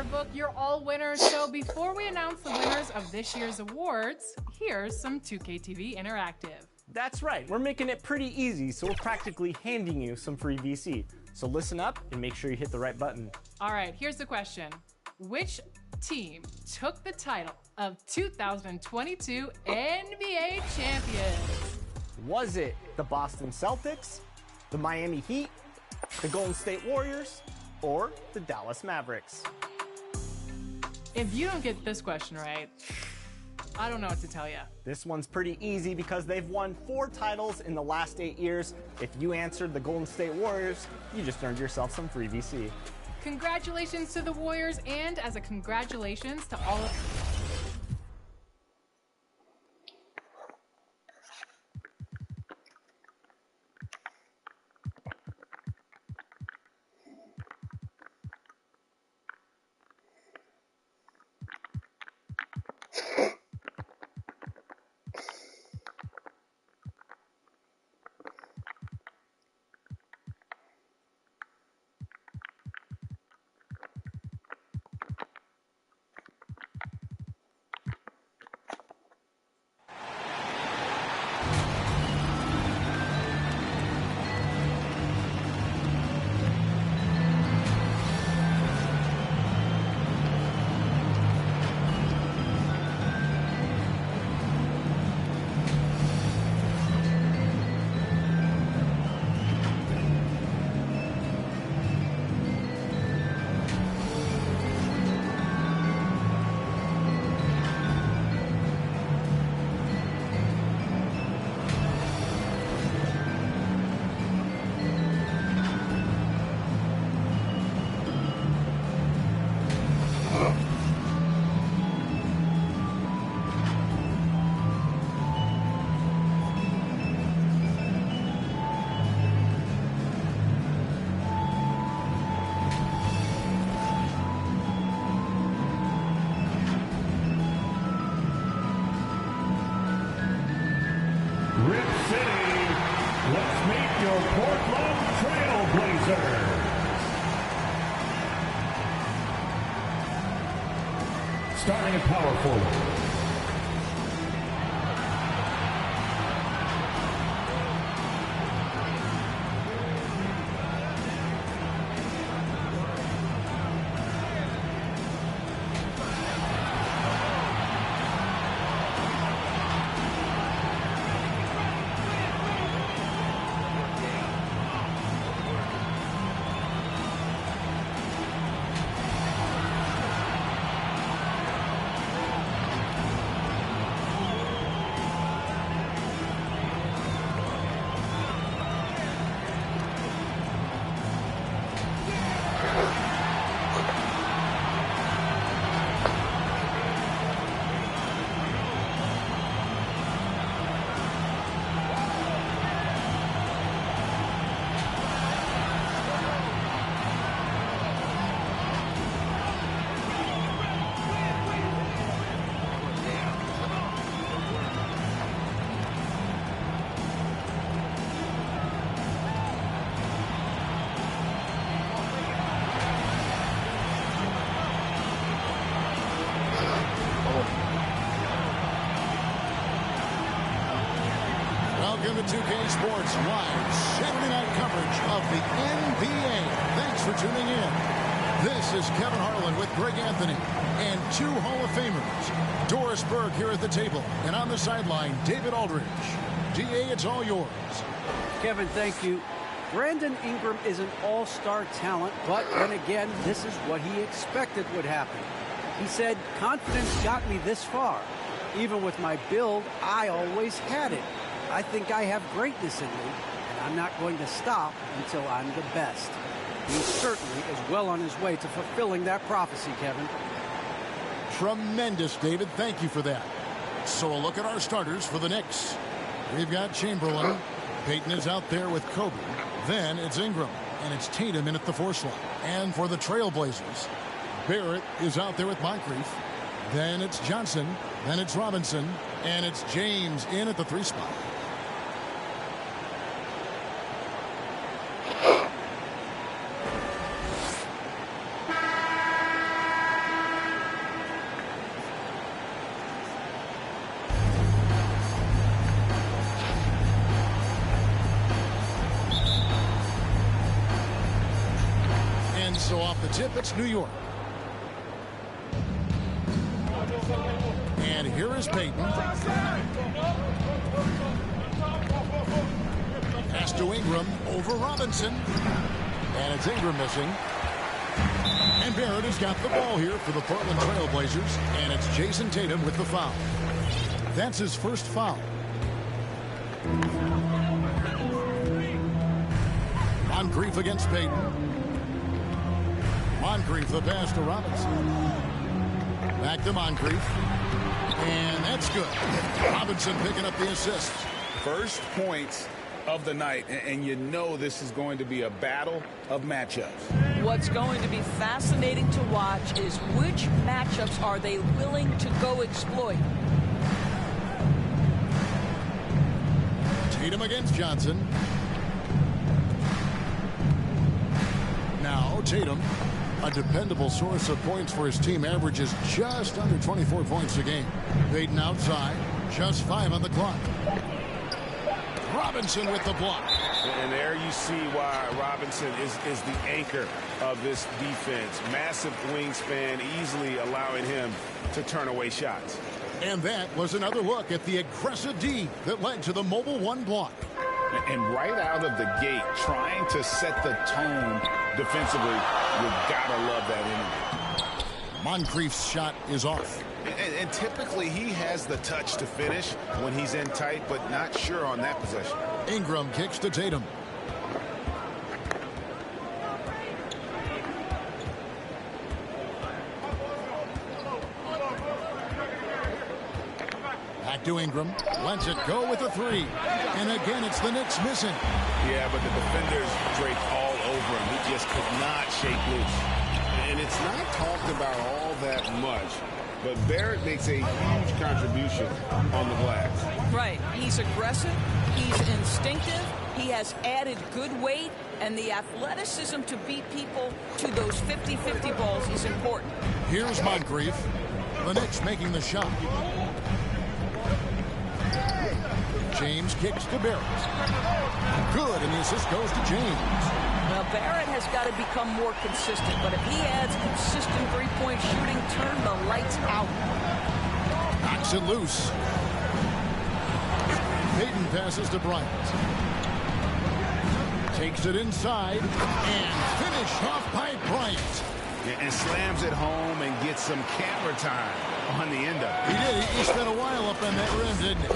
[SPEAKER 14] our book, you're all winners. So before we announce the winners of this year's awards, here's some 2KTV Interactive.
[SPEAKER 3] That's right, we're making it pretty easy, so we're practically handing you some free VC. So listen up and make sure you hit the right button.
[SPEAKER 14] All right, here's the question. Which team took the title of 2022 NBA champions?
[SPEAKER 3] Was it the Boston Celtics, the Miami Heat, the Golden State Warriors, or the Dallas Mavericks?
[SPEAKER 14] If you don't get this question right, I don't know what to tell you.
[SPEAKER 3] This one's pretty easy because they've won 4 titles in the last 8 years. If you answered the Golden State Warriors, you just earned yourself some free VC.
[SPEAKER 14] Congratulations to the Warriors, and as a congratulations to all of...
[SPEAKER 5] Starting at power forward.
[SPEAKER 10] Welcome to 2K Sports Live Saturday night coverage of the NBA. Thanks for tuning in. This is Kevin Harlan with Greg Anthony and 2 Hall of Famers. Doris Berg here at the table, and on the sideline, David Aldridge. DA, it's all yours.
[SPEAKER 15] Kevin, thank you. Brandon Ingram is an all-star talent, but then again, this is what he expected would happen. He said, confidence got me this far. Even with my build, I always had it. I think I have greatness in me, and I'm not going to stop until I'm the best. He certainly is well on his way to fulfilling that prophecy, Kevin.
[SPEAKER 10] Tremendous, David. Thank you for that. So a look at our starters for the Knicks. We've got Chamberlain. Peyton is out there with Kobe. Then it's Ingram, and it's Tatum in at the 4 slot. And for the Trailblazers, Barrett is out there with Moncrief. Then it's Johnson. Then it's Robinson. And it's James in at the 3 spot. So off the tip, it's New York. And here is Payton. Pass to Ingram over Robinson. And it's Ingram missing. And Barrett has got the ball here for the Portland Trail Blazers. And it's Jason Tatum with the foul. That's his first foul. Moncrief against Payton. Moncrief the pass to Robinson. Back to Moncrief. And that's good. Robinson picking up the assist.
[SPEAKER 16] First points of the night, and you know this is going to be a battle of matchups.
[SPEAKER 17] What's going to be fascinating to watch is which matchups are they willing to go exploit.
[SPEAKER 10] Tatum against Johnson. Now Tatum, a dependable source of points for his team, averages just under 24 points a game. Payton outside, just 5 on the clock. Robinson with the block.
[SPEAKER 16] And there you see why Robinson is the anchor of this defense. Massive wingspan, easily allowing him to turn away shots.
[SPEAKER 10] And that was another look at the aggressive D that led to the mobile 1 block.
[SPEAKER 16] And right out of the gate, trying to set the tone defensively, you've got to love that energy.
[SPEAKER 10] Moncrief's shot is off.
[SPEAKER 16] And typically he has the touch to finish when he's in tight, but not sure on that possession.
[SPEAKER 10] Ingram kicks to Tatum. Back to Ingram. Lets it go with a 3. And again, it's the Knicks missing.
[SPEAKER 16] Yeah, but the defenders draped all over him. He just could not shake loose. And it's not talked about all that much, but Barrett makes a huge contribution on the glass.
[SPEAKER 17] Right. He's aggressive. He's instinctive. He has added good weight, and the athleticism to beat people to those 50-50 balls is important.
[SPEAKER 10] Here's Moncrief. The Knicks making the shot. James kicks to Barrett. Good, and the assist goes to James.
[SPEAKER 17] Now, Barrett has got to become more consistent, but if he adds consistent three-point shooting, turn the lights out.
[SPEAKER 10] Knocks it loose. Payton passes to Bryant. Takes it inside and finished off by Bryant.
[SPEAKER 16] Yeah, and slams it home and gets some camera time on the end of it.
[SPEAKER 10] He did. He spent a while up on that rim, didn't he?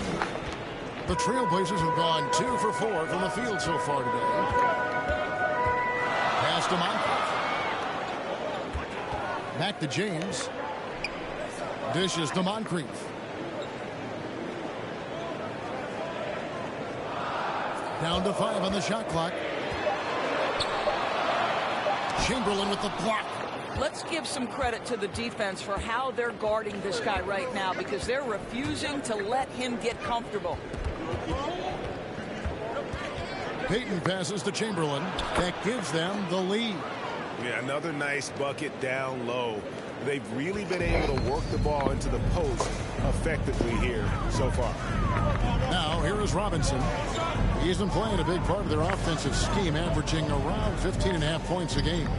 [SPEAKER 10] The Trailblazers have gone 2 for 4 from the field so far today. Pass to Moncrief. Back to James. Dishes to Moncrief. Down to 5 on the shot clock. Chamberlain with the block.
[SPEAKER 17] Let's give some credit to the defense for how they're guarding this guy right now, because they're refusing to let him get comfortable.
[SPEAKER 10] Payton passes to Chamberlain. That gives them the lead.
[SPEAKER 16] Yeah, another nice bucket down low. They've really been able to work the ball into the post effectively here so far.
[SPEAKER 10] Now, here is Robinson. He's been playing a big part of their offensive scheme, averaging around 15.5 points a game.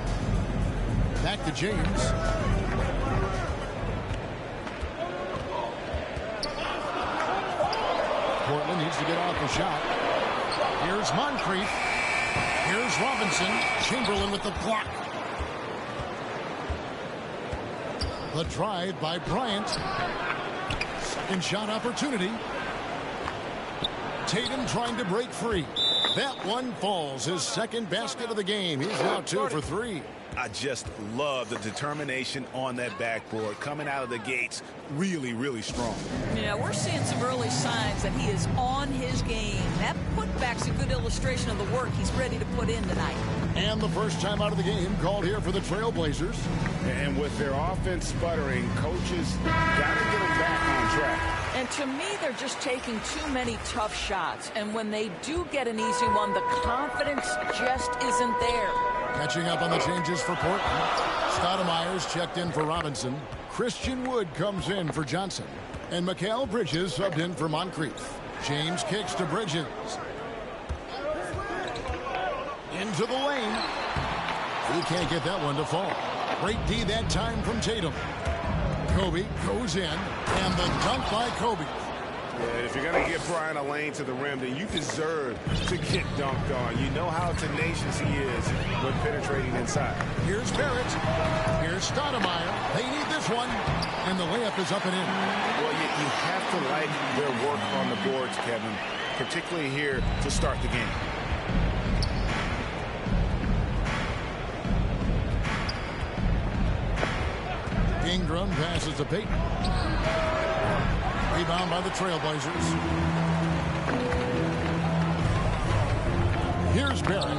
[SPEAKER 10] Back to James. Portland needs to get off the shot. Here's Moncrief. Here's Robinson. Chamberlain with the block. The drive by Bryant. Second shot opportunity. Tatum trying to break free. That one falls. His second basket of the game. He's now 2 for 3.
[SPEAKER 16] I just love the determination on that backboard. Coming out of the gates really, really strong.
[SPEAKER 17] Yeah, we're seeing some early signs that he is on his game. That putback's a good illustration of the work he's ready to put in tonight.
[SPEAKER 10] And the first time out of the game called here for the Trailblazers.
[SPEAKER 16] And with their offense sputtering, coaches got to get them back on track.
[SPEAKER 17] And to me, they're just taking too many tough shots. And when they do get an easy one, the confidence just isn't there.
[SPEAKER 10] Catching up on the changes for Portland. Stoudemire's checked in for Robinson. Christian Wood comes in for Johnson. And Mikal Bridges subbed in for Moncrief. James kicks to Bridges. Into the lane. He can't get that one to fall. Great D that time from Tatum. Kobe goes in, and the dunk by Kobe.
[SPEAKER 16] Yeah, if you're going to give Brian a lane to the rim, then you deserve to get dunked on. You know how tenacious he is when penetrating inside.
[SPEAKER 10] Here's Barrett. Here's Stoudemire. They need this one. And the layup is up and in.
[SPEAKER 16] Well, you have to like their work on the boards, Kevin, particularly here to start the game.
[SPEAKER 10] Ingram passes to Payton. Rebound by the Trailblazers. Here's Barrett.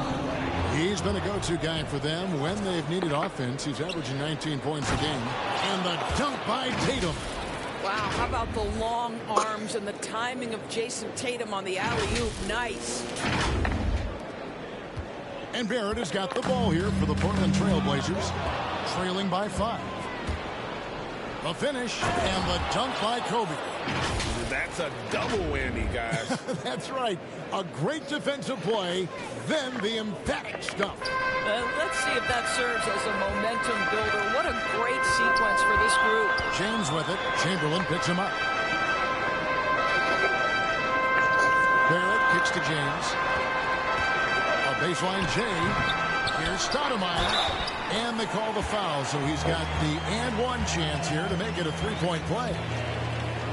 [SPEAKER 10] He's been a go-to guy for them when they've needed offense. He's averaging 19 points a game. And the dunk by Tatum.
[SPEAKER 17] Wow, how about the long arms and the timing of Jason Tatum on the alley-oop? Nice.
[SPEAKER 10] And Barrett has got the ball here for the Portland Trailblazers, trailing by 5. The finish and the dunk by Kobe.
[SPEAKER 16] That's a double whammy, guys.
[SPEAKER 10] That's right. A great defensive play, then the emphatic stuff.
[SPEAKER 17] Let's see if that serves as a momentum builder. What a great sequence for this group.
[SPEAKER 10] James with it. Chamberlain picks him up. Barrett kicks to James. A baseline J. Here's Stoudemire. And they call the foul, so he's got the and one chance here to make it a three-point play.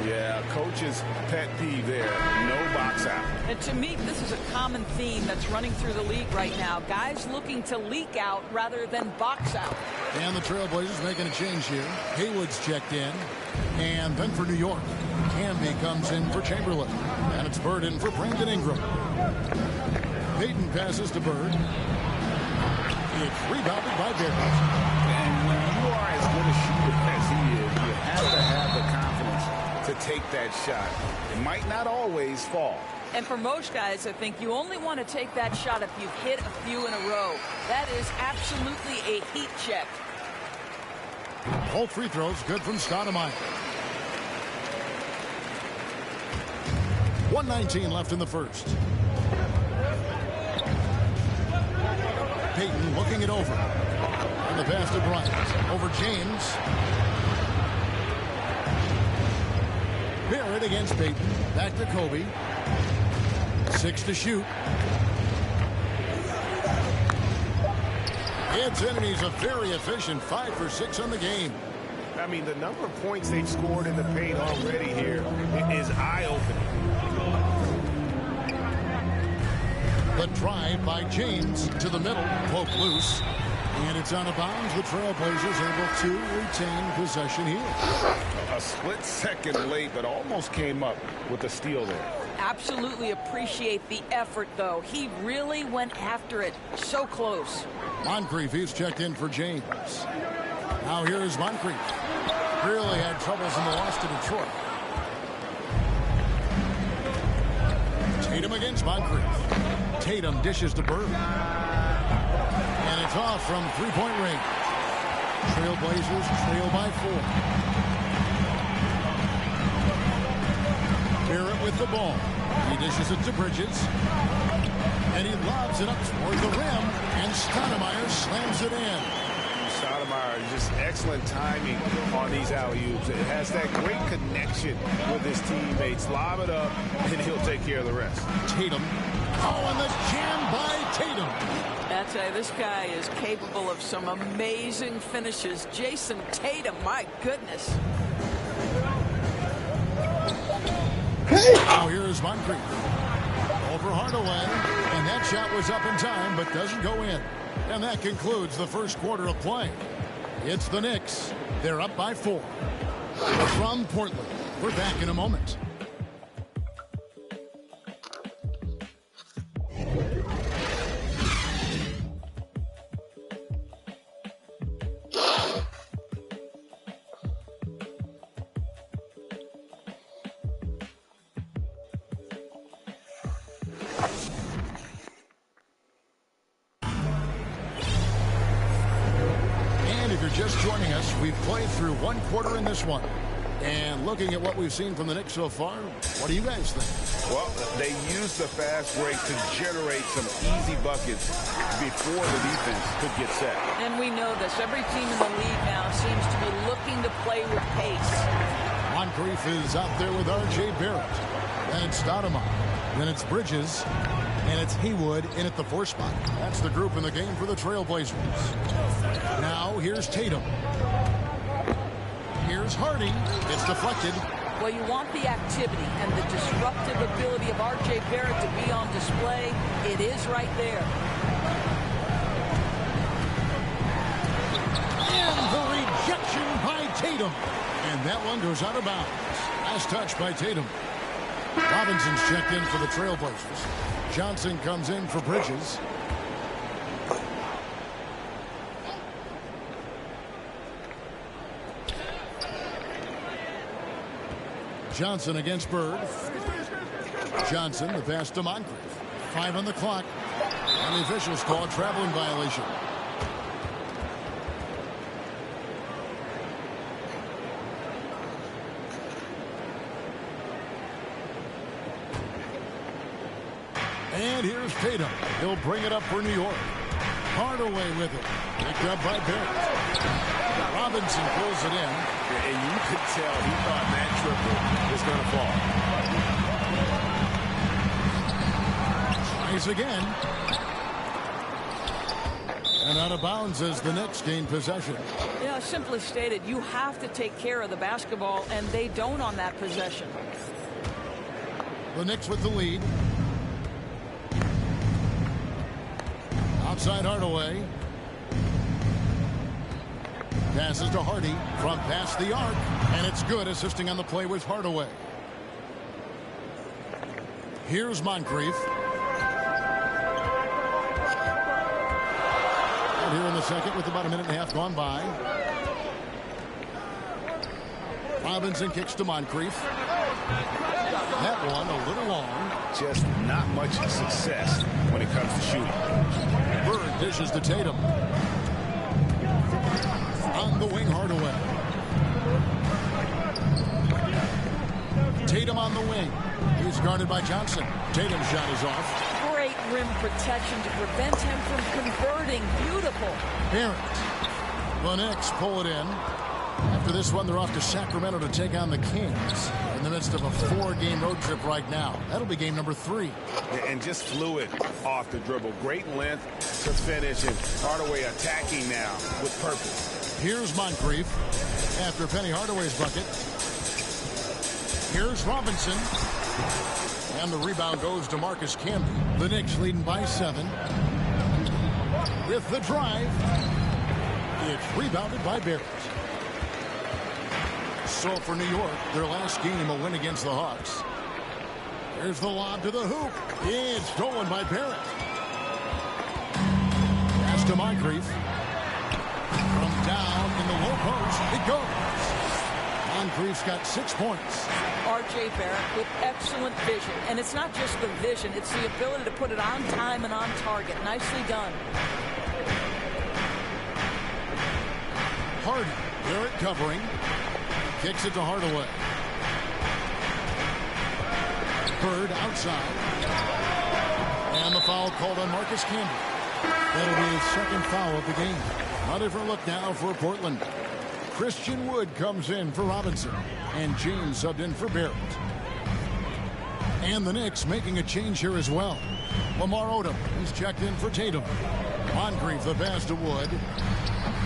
[SPEAKER 16] Yeah, coach's pet peeve there. No box out.
[SPEAKER 17] And to me, this is a common theme that's running through the league right now. Guys looking to leak out rather than box out.
[SPEAKER 10] And the Trailblazers making a change here. Haywood's checked in. And then for New York, Camby comes in for Chamberlain. And it's Bird in for Brandon Ingram. Payton passes to Bird. It's rebounded by Barrett.
[SPEAKER 16] And when you are as good a shooter as he is, you have to have the confidence to take that shot. It might not always fall.
[SPEAKER 17] And for most guys, I think you only want to take that shot if you've hit a few in a row. That is absolutely a heat check.
[SPEAKER 10] All free throws good from Stoudemire. 1:19 left in the first. Payton looking it over. And the pass to Bryant. Over James. Barrett against Payton. Back to Kobe. 6 to shoot. It's in, and he's a very efficient 5 for 6 on the game.
[SPEAKER 16] I mean, the number of points they've scored in the paint already here is eye-opening.
[SPEAKER 10] The drive by James to the middle, poke loose, and it's out of bounds. The Trailblazers able to retain possession here.
[SPEAKER 16] A split second late, but almost came up with a steal there.
[SPEAKER 17] Absolutely appreciate the effort, though. He really went after it. So close.
[SPEAKER 10] Moncrief, he's checked in for James. Now here is Moncrief. Really had troubles in the loss to Detroit. Tatum against Moncrief. Tatum dishes to Bird. And it's off from three-point range. Trailblazers trail by 4. Barrett with the ball. He dishes it to Bridges. And he lobs it up toward the rim. And Stoudemire slams it in.
[SPEAKER 16] Stoudemire, just excellent timing on these alley-oops. It has that great connection with his teammates. Lob it up, and he'll take care of the rest.
[SPEAKER 10] Tatum. Oh, and the jam by Tatum.
[SPEAKER 17] That's this guy is capable of some amazing finishes. Jason Tatum, my goodness.
[SPEAKER 10] Now here's Moncrief. Over Hardaway. And that shot was up in time, but doesn't go in. And that concludes the first quarter of play. It's the Knicks. They're up by 4. From Portland, we're back in a moment. Just joining us, we've played through one quarter in this one. And looking at what we've seen from the Knicks so far, what do you guys think?
[SPEAKER 16] Well, they used the fast break to generate some easy buckets before the defense could get set.
[SPEAKER 17] And we know this. Every team in the league now seems to be looking to play with pace.
[SPEAKER 10] Moncrief is out there with R.J. Barrett. Then it's Stoudemire. Then it's Bridges. And it's Haywood in at the 4 spot. That's the group in the game for the Trailblazers. Now here's Tatum. Here's Hardy. It's deflected.
[SPEAKER 17] Well, you want the activity and the disruptive ability of R.J. Barrett to be on display. It is right there.
[SPEAKER 10] And the rejection by Tatum. And that one goes out of bounds. Last touch by Tatum. Robinson's checked in for the Trailblazers. Johnson comes in for Bridges. Johnson against Bird. Johnson, the pass to Moncrief. 5 on the clock. And the officials call a traveling violation. And here's Tatum. He'll bring it up for New York. Hardaway with it. Picked up by Barrett. Robinson pulls it in.
[SPEAKER 16] And you could tell he thought that triple was going to fall.
[SPEAKER 10] Tries again. And out of bounds as the Knicks gain possession.
[SPEAKER 17] Yeah, simply stated, you have to take care of the basketball, and they don't on that possession.
[SPEAKER 10] The Knicks with the lead. Outside Hardaway. Passes to Hardy from past the arc. And it's good. Assisting on the play was Hardaway. Here's Moncrief. And here in the second with about a minute and a half gone by. Robinson kicks to Moncrief. That one a little long.
[SPEAKER 16] Just not much success when it comes to shooting.
[SPEAKER 10] Bird dishes to Tatum. On the wing, Hardaway. Tatum on the wing. He's guarded by Johnson. Tatum's shot is off.
[SPEAKER 17] Great rim protection to prevent him from converting. Beautiful.
[SPEAKER 10] Barrett. The Knicks pull it in. After this one, they're off to Sacramento to take on the Kings. In the midst of a 4-game road trip right now. That'll be game number 3.
[SPEAKER 16] And just fluid off the dribble. Great length to finish, and Hardaway attacking now with purpose.
[SPEAKER 10] Here's Moncrief after Penny Hardaway's bucket. Here's Robinson. And the rebound goes to Marcus Camby. The Knicks leading by 7. With the drive. It's rebounded by Barrett. So for New York, their last game, a win against the Hawks. There's the lob to the hoop. It's stolen by Barrett. Pass to Moncrief. From down in the low post, it goes. Moncrief's got 6 points.
[SPEAKER 17] R.J. Barrett with excellent vision. And it's not just the vision, it's the ability to put it on time and on target. Nicely done.
[SPEAKER 10] Hardy. Barrett covering. Kicks it to Hardaway. Bird outside. And the foul called on Marcus Camby. That'll be his second foul of the game. A different look now for Portland. Christian Wood comes in for Robinson. And James subbed in for Barrett. And the Knicks making a change here as well. Lamar Odom, he's checked in for Tatum. Moncrief the pass to Wood.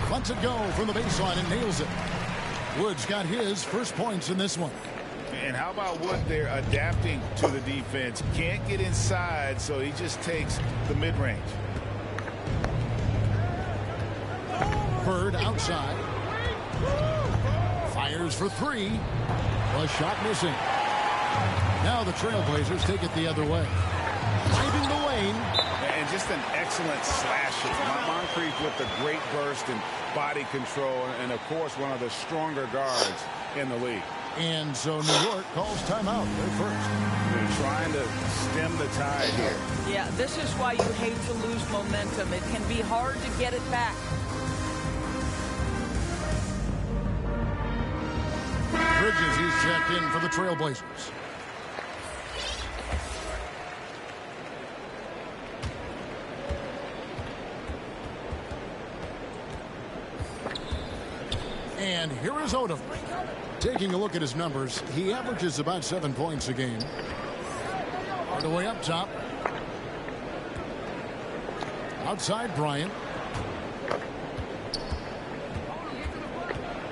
[SPEAKER 10] Lets it go from the baseline and nails it. Wood's got his first points in this one.
[SPEAKER 16] And how about Wood there adapting to the defense? Can't get inside, so he just takes the mid-range.
[SPEAKER 10] Bird outside. Fires for 3. A shot missing. Now the Trailblazers take it the other way. Driving the lane.
[SPEAKER 16] And just an excellent slasher. Moncrief with the great burst and body control, and of course one of the stronger guards in the league.
[SPEAKER 10] And so New York calls timeout. They're first.
[SPEAKER 16] They're trying to stem the tide here.
[SPEAKER 17] Yeah, this is why you hate to lose momentum. It can be hard to get it back.
[SPEAKER 10] Bridges, he's checked in for the Trailblazers. And here is Odom. Taking a look at his numbers, he averages about 7 points a game. Hardaway up top. Outside Bryant.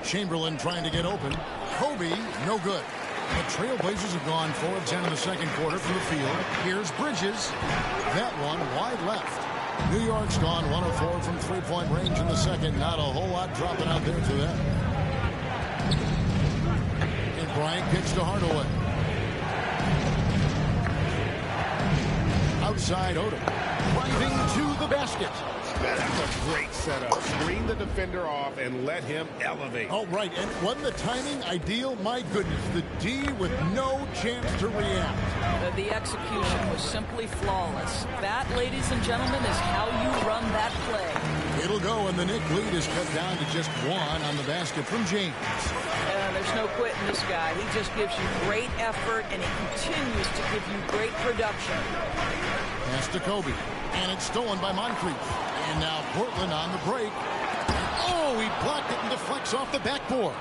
[SPEAKER 10] Chamberlain trying to get open. Kobe, no good. The Trailblazers have gone 4 of 10 in the second quarter from the field. Here's Bridges. That one wide left. New York's gone 1 of 4 from three-point range in the second. Not a whole lot dropping out there to them. And Bryant kicks to Hardaway. Outside Odom. Driving to the basket.
[SPEAKER 16] That's a great setup. Screen the defender off and let him elevate.
[SPEAKER 10] Oh, right. And wasn't the timing ideal? My goodness. The D with no chance to react.
[SPEAKER 17] The execution was simply flawless. That, ladies and gentlemen, is how you run that play.
[SPEAKER 10] It'll go, and the Knicks lead is cut down to just 1 on the basket from James.
[SPEAKER 17] There's no quitting this guy. He just gives you great effort, and he continues to give you great production.
[SPEAKER 10] Pass to Kobe, and it's stolen by Moncrief. And now Portland on the break. Oh, he blocked it and deflects off the backboard.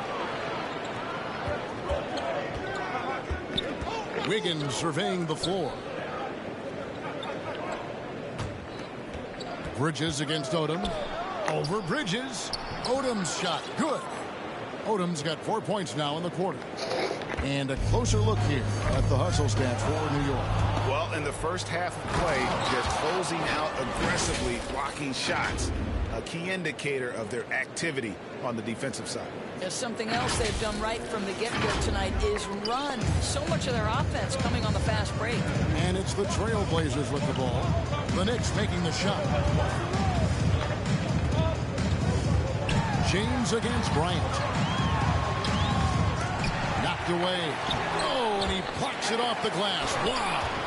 [SPEAKER 10] Wiggins surveying the floor. Bridges against Odom. Over Bridges. Odom's shot. Good. Odom's got 4 points now in the quarter. And a closer look here at the hustle stats for New York.
[SPEAKER 16] Well, in the first half of play, just closing out aggressively, blocking shots. A key indicator of their activity on the defensive side.
[SPEAKER 17] There's something else they've done right from the get-go tonight is run. So much of their offense coming on the fast break.
[SPEAKER 10] And it's the Trailblazers with the ball. The Knicks making the shot. James against Bryant. Knocked away. Oh, and he plucks it off the glass. Wow.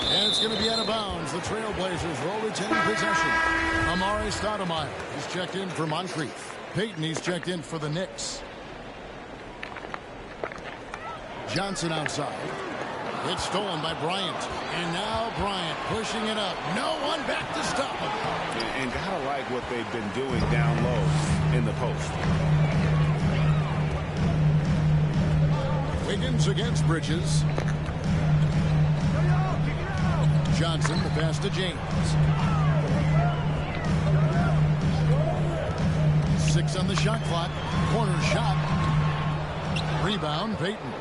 [SPEAKER 10] And it's going to be out of bounds. The Trailblazers will retain possession. Amari Stoudemire is checked in for Moncrief. Payton, he's checked in for the Knicks. Johnson outside. It's stolen by Bryant. And now Bryant pushing it up. No one back to stop him.
[SPEAKER 16] And gotta like what they've been doing down low in the post.
[SPEAKER 10] Wiggins against Bridges. Johnson, the pass to James. 6 on the shot clock. Corner shot. Rebound, Payton.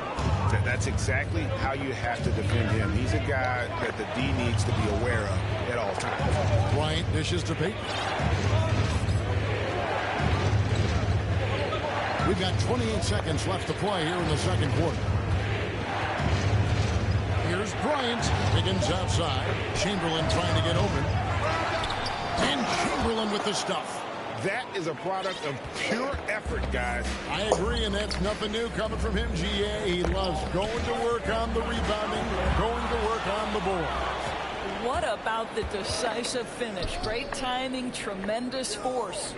[SPEAKER 16] That's exactly how you have to defend him. He's a guy that the D needs to be aware of at all times.
[SPEAKER 10] Bryant dishes to Payton. We've got 28 seconds left to play here in the second quarter. Here's Bryant. Higgins outside. Chamberlain trying to get open. And Chamberlain with the stuff.
[SPEAKER 16] That is a product of pure effort, guys.
[SPEAKER 10] I agree, and that's nothing new coming from him, GA. He loves going to work on the rebounding, going to work on the board.
[SPEAKER 17] What about the decisive finish? Great timing, tremendous force.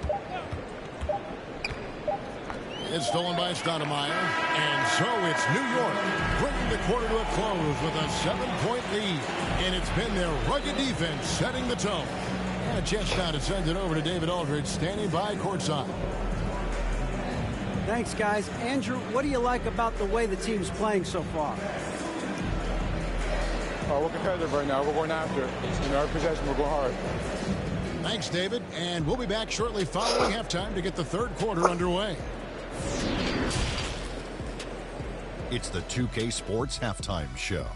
[SPEAKER 10] It's stolen by Stoudemire. And so it's New York bringing the quarter to a close with a 7-point lead. And it's been their rugged defense setting the tone. And a chance now to send it over to David Aldridge, standing by courtside.
[SPEAKER 15] Thanks, guys. Andrew, what do you like about the way the team's playing so far?
[SPEAKER 12] We're competitive right now. We're going after it. In our possession, we're going hard.
[SPEAKER 10] Thanks, David. And we'll be back shortly following halftime to get the third quarter underway.
[SPEAKER 18] It's the 2K Sports Halftime Show.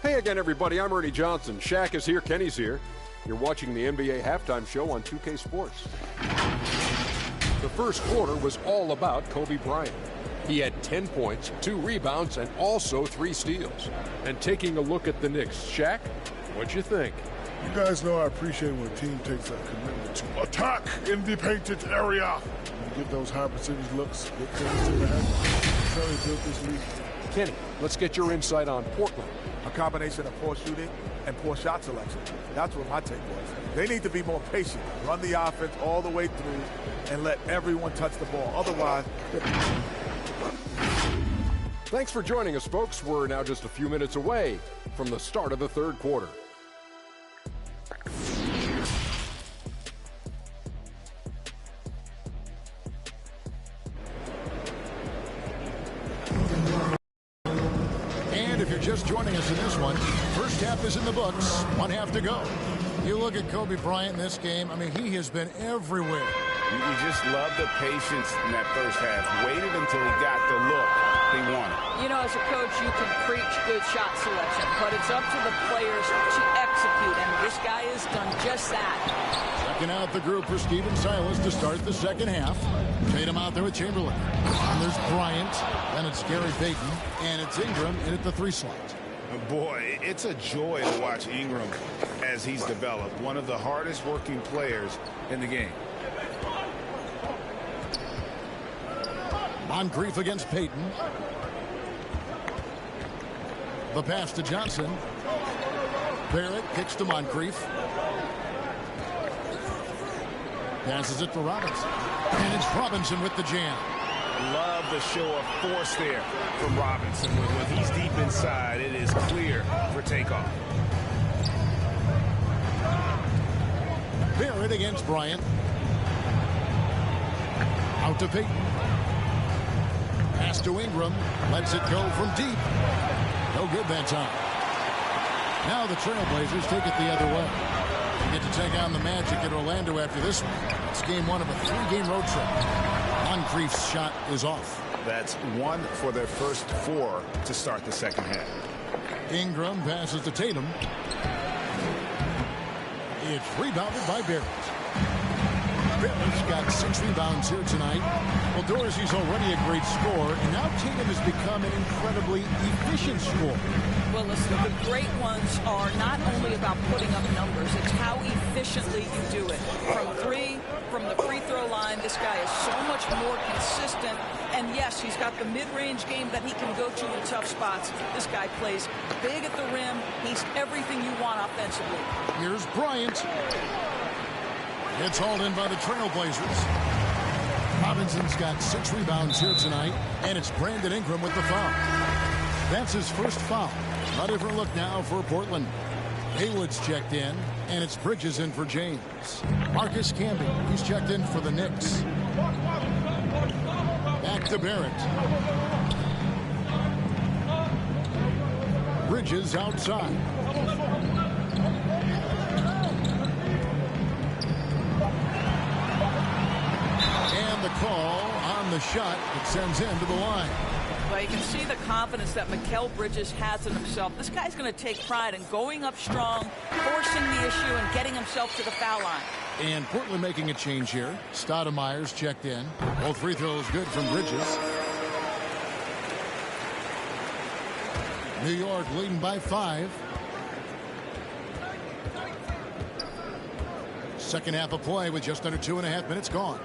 [SPEAKER 11] Hey again, everybody. I'm Ernie Johnson. Shaq is here. Kenny's here. You're watching the NBA Halftime Show on 2K Sports. The first quarter was all about Kobe Bryant. He had 10 points, 2 rebounds, and also 3 steals. And taking a look at the Knicks, Shaq, what'd you think?
[SPEAKER 13] You guys know I appreciate when a team takes a commitment to attack in the painted area. You get those high percentage looks, good things to happen. That's how they built this league.
[SPEAKER 11] Kenny, let's get your insight on Portland.
[SPEAKER 12] A combination of poor shooting and poor shot selection. That's what my take was. They need to be more patient, run the offense all the way through, and let everyone touch the ball. Otherwise,
[SPEAKER 11] Thanks for joining us, folks. We're now just a few minutes away from the start of the third quarter.
[SPEAKER 10] And if you're just joining us in this one, first half is in the books. 1 half to go. You look at Kobe Bryant in this game, I mean, he has been everywhere.
[SPEAKER 16] You just love the patience in that first half. Waited until he got the look he wanted.
[SPEAKER 17] You know, as a coach, you can preach good shot selection, but it's up to the players to execute, and this guy has done just that.
[SPEAKER 10] Checking out the group for Stephen Silas to start the second half. Tatum out there with Chamberlain. And there's Bryant, then it's Gary Payton, and it's Ingram in at the 3 slot.
[SPEAKER 16] Boy, it's a joy to watch Ingram as he's developed. One of the hardest working players in the game.
[SPEAKER 10] Moncrief against Payton. The pass to Johnson. Barrett kicks to Moncrief. Passes it to Robinson. And it's Robinson with the jam.
[SPEAKER 16] Love the show of force there from Robinson. When he's deep inside, it is clear for takeoff.
[SPEAKER 10] Barrett against Bryant. Out to Payton. Pass to Ingram. Lets it go from deep. No good that time. Now the Trailblazers take it the other way. They get to take on the Magic at Orlando after this one. It's game 1 of a 3-game road trip. Moncrief's shot is off.
[SPEAKER 16] That's 1 for their first 4 to start the second half.
[SPEAKER 10] Ingram passes to Tatum. It's rebounded by Barrett. Barrett's got 6 rebounds here tonight. Well, Dorsey's already a great scorer, and now Tatum has become an incredibly efficient scorer.
[SPEAKER 17] Well, listen, the great ones are not only about putting up numbers, it's how efficiently you do it. From 3, from the free throw line, this guy is so much more consistent. And yes, he's got the mid-range game that he can go to in tough spots. This guy plays big at the rim. He's everything you want offensively.
[SPEAKER 10] Here's Bryant. It's hauled in by the Trailblazers. Robinson's got 6 rebounds here tonight, and it's Brandon Ingram with the foul. That's his first foul. A different look now for Portland. Haywood's checked in, and it's Bridges in for James. Marcus Camby, he's checked in for the Knicks. Back to Barrett. Bridges outside. And the call on the shot that sends him to the line.
[SPEAKER 17] Well, you can see the confidence that Mikal Bridges has in himself. This guy's going to take pride in going up strong, forcing the issue, and getting himself to the foul line.
[SPEAKER 10] And Portland making a change here. Stoudemire's checked in. Both free throws good from Bridges. New York leading by 5. Second half of play with just under 2.5 minutes gone.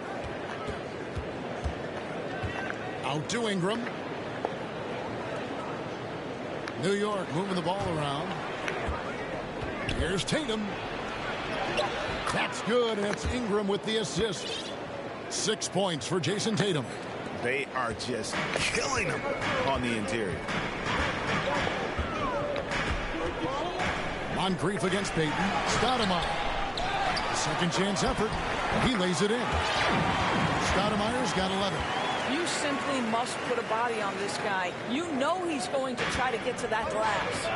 [SPEAKER 10] Out to Ingram. New York moving the ball around. Here's Tatum. That's good, and it's Ingram with the assist. 6 points for Jason Tatum.
[SPEAKER 16] They are just killing him on the interior.
[SPEAKER 10] Moncrief against Payton. Stoudemire. Second chance effort. He lays it in. Stoudemire's got 11.
[SPEAKER 17] You simply must put a body on this guy. You know he's going to try to get to that glass.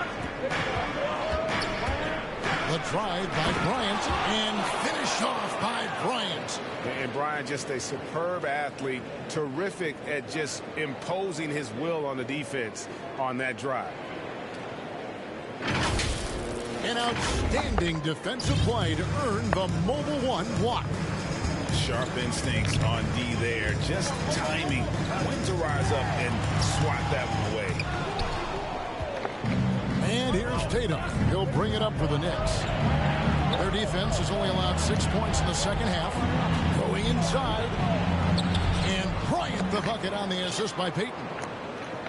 [SPEAKER 10] The drive by Bryant and finish off by Bryant.
[SPEAKER 16] And Bryant, just a superb athlete, terrific at just imposing his will on the defense on that drive.
[SPEAKER 10] An outstanding defensive play to earn the Mobile One block.
[SPEAKER 16] Sharp instincts on D there. Just timing when to rise up and swat that one away.
[SPEAKER 10] And here's Tatum. He'll bring it up for the Knicks. Their defense has only allowed 6 points in the second half. Going inside. And Bryant the bucket on the assist by Payton.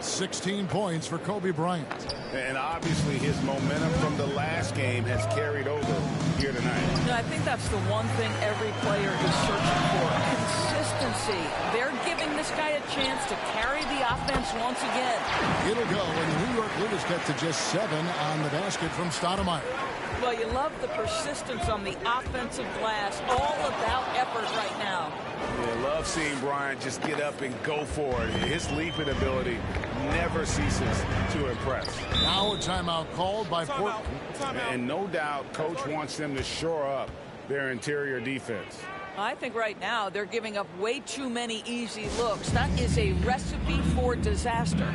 [SPEAKER 10] 16 points for Kobe Bryant.
[SPEAKER 16] And obviously his momentum from the last game has carried over here tonight.
[SPEAKER 17] I think that's the one thing every player is searching for. Consistency. They're giving this guy a chance to carry the offense once again.
[SPEAKER 10] It'll go, and the New York Liberties get to just 7 on the basket from Stoudemire.
[SPEAKER 17] Well, you love the persistence on the offensive glass. All about effort right now.
[SPEAKER 16] Yeah, love seeing Bryant just get up and go for it. His leaping ability never ceases to impress.
[SPEAKER 10] Now a timeout called by Portland.
[SPEAKER 16] And no doubt, Coach wants them to shore up their interior defense.
[SPEAKER 17] I think right now they're giving up way too many easy looks. That is a recipe for disaster.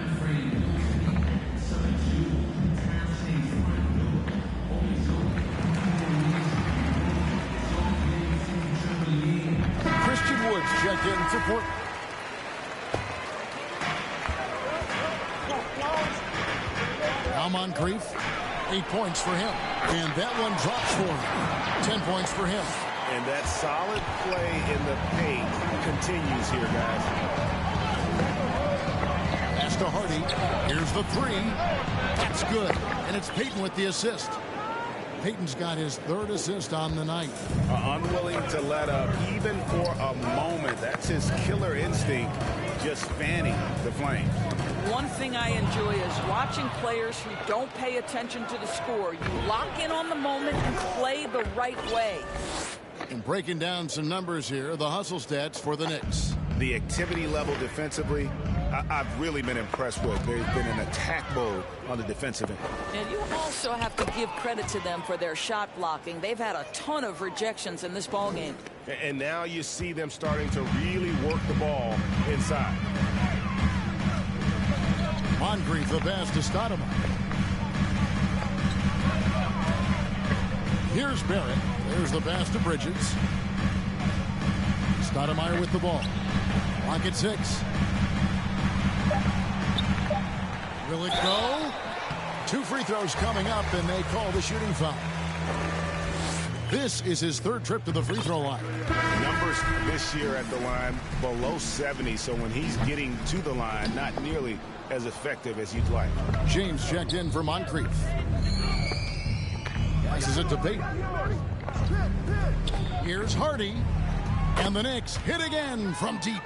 [SPEAKER 10] Christian Woods checked in for Portland. Now Moncrief, 8 points for him. And that one drops for him. 10 points for him.
[SPEAKER 16] And that solid play in the paint continues here, guys.
[SPEAKER 10] Pass to Hardy. Here's the 3. That's good. And it's Payton with the assist. Payton's got his 3rd assist on the night.
[SPEAKER 16] Unwilling to let up even for a moment. That's his killer instinct, just fanning the flame.
[SPEAKER 17] One thing I enjoy is watching players who don't pay attention to the score. You lock in on the moment and play the right way.
[SPEAKER 10] And breaking down some numbers here, the hustle stats for the Knicks.
[SPEAKER 16] The activity level defensively, I've really been impressed with. There's been an attack mode on the defensive end.
[SPEAKER 17] And you also have to give credit to them for their shot blocking. They've had a ton of rejections in this ballgame.
[SPEAKER 16] And now you see them starting to really work the ball inside.
[SPEAKER 10] Moncrief the pass to Stoudemire. Here's Barrett. There's the pass to Bridges. Stoudemire with the ball. Clock at 6. Will it go? 2 free throws coming up, and they call the shooting foul. This is his 3rd trip to the free throw line.
[SPEAKER 16] Numbers this year at the line below 70, so when he's getting to the line, not nearly as effective as you'd like.
[SPEAKER 10] James checked in for Moncrief. Passes it to Payton. Here's Hardy. And the Knicks hit again from deep.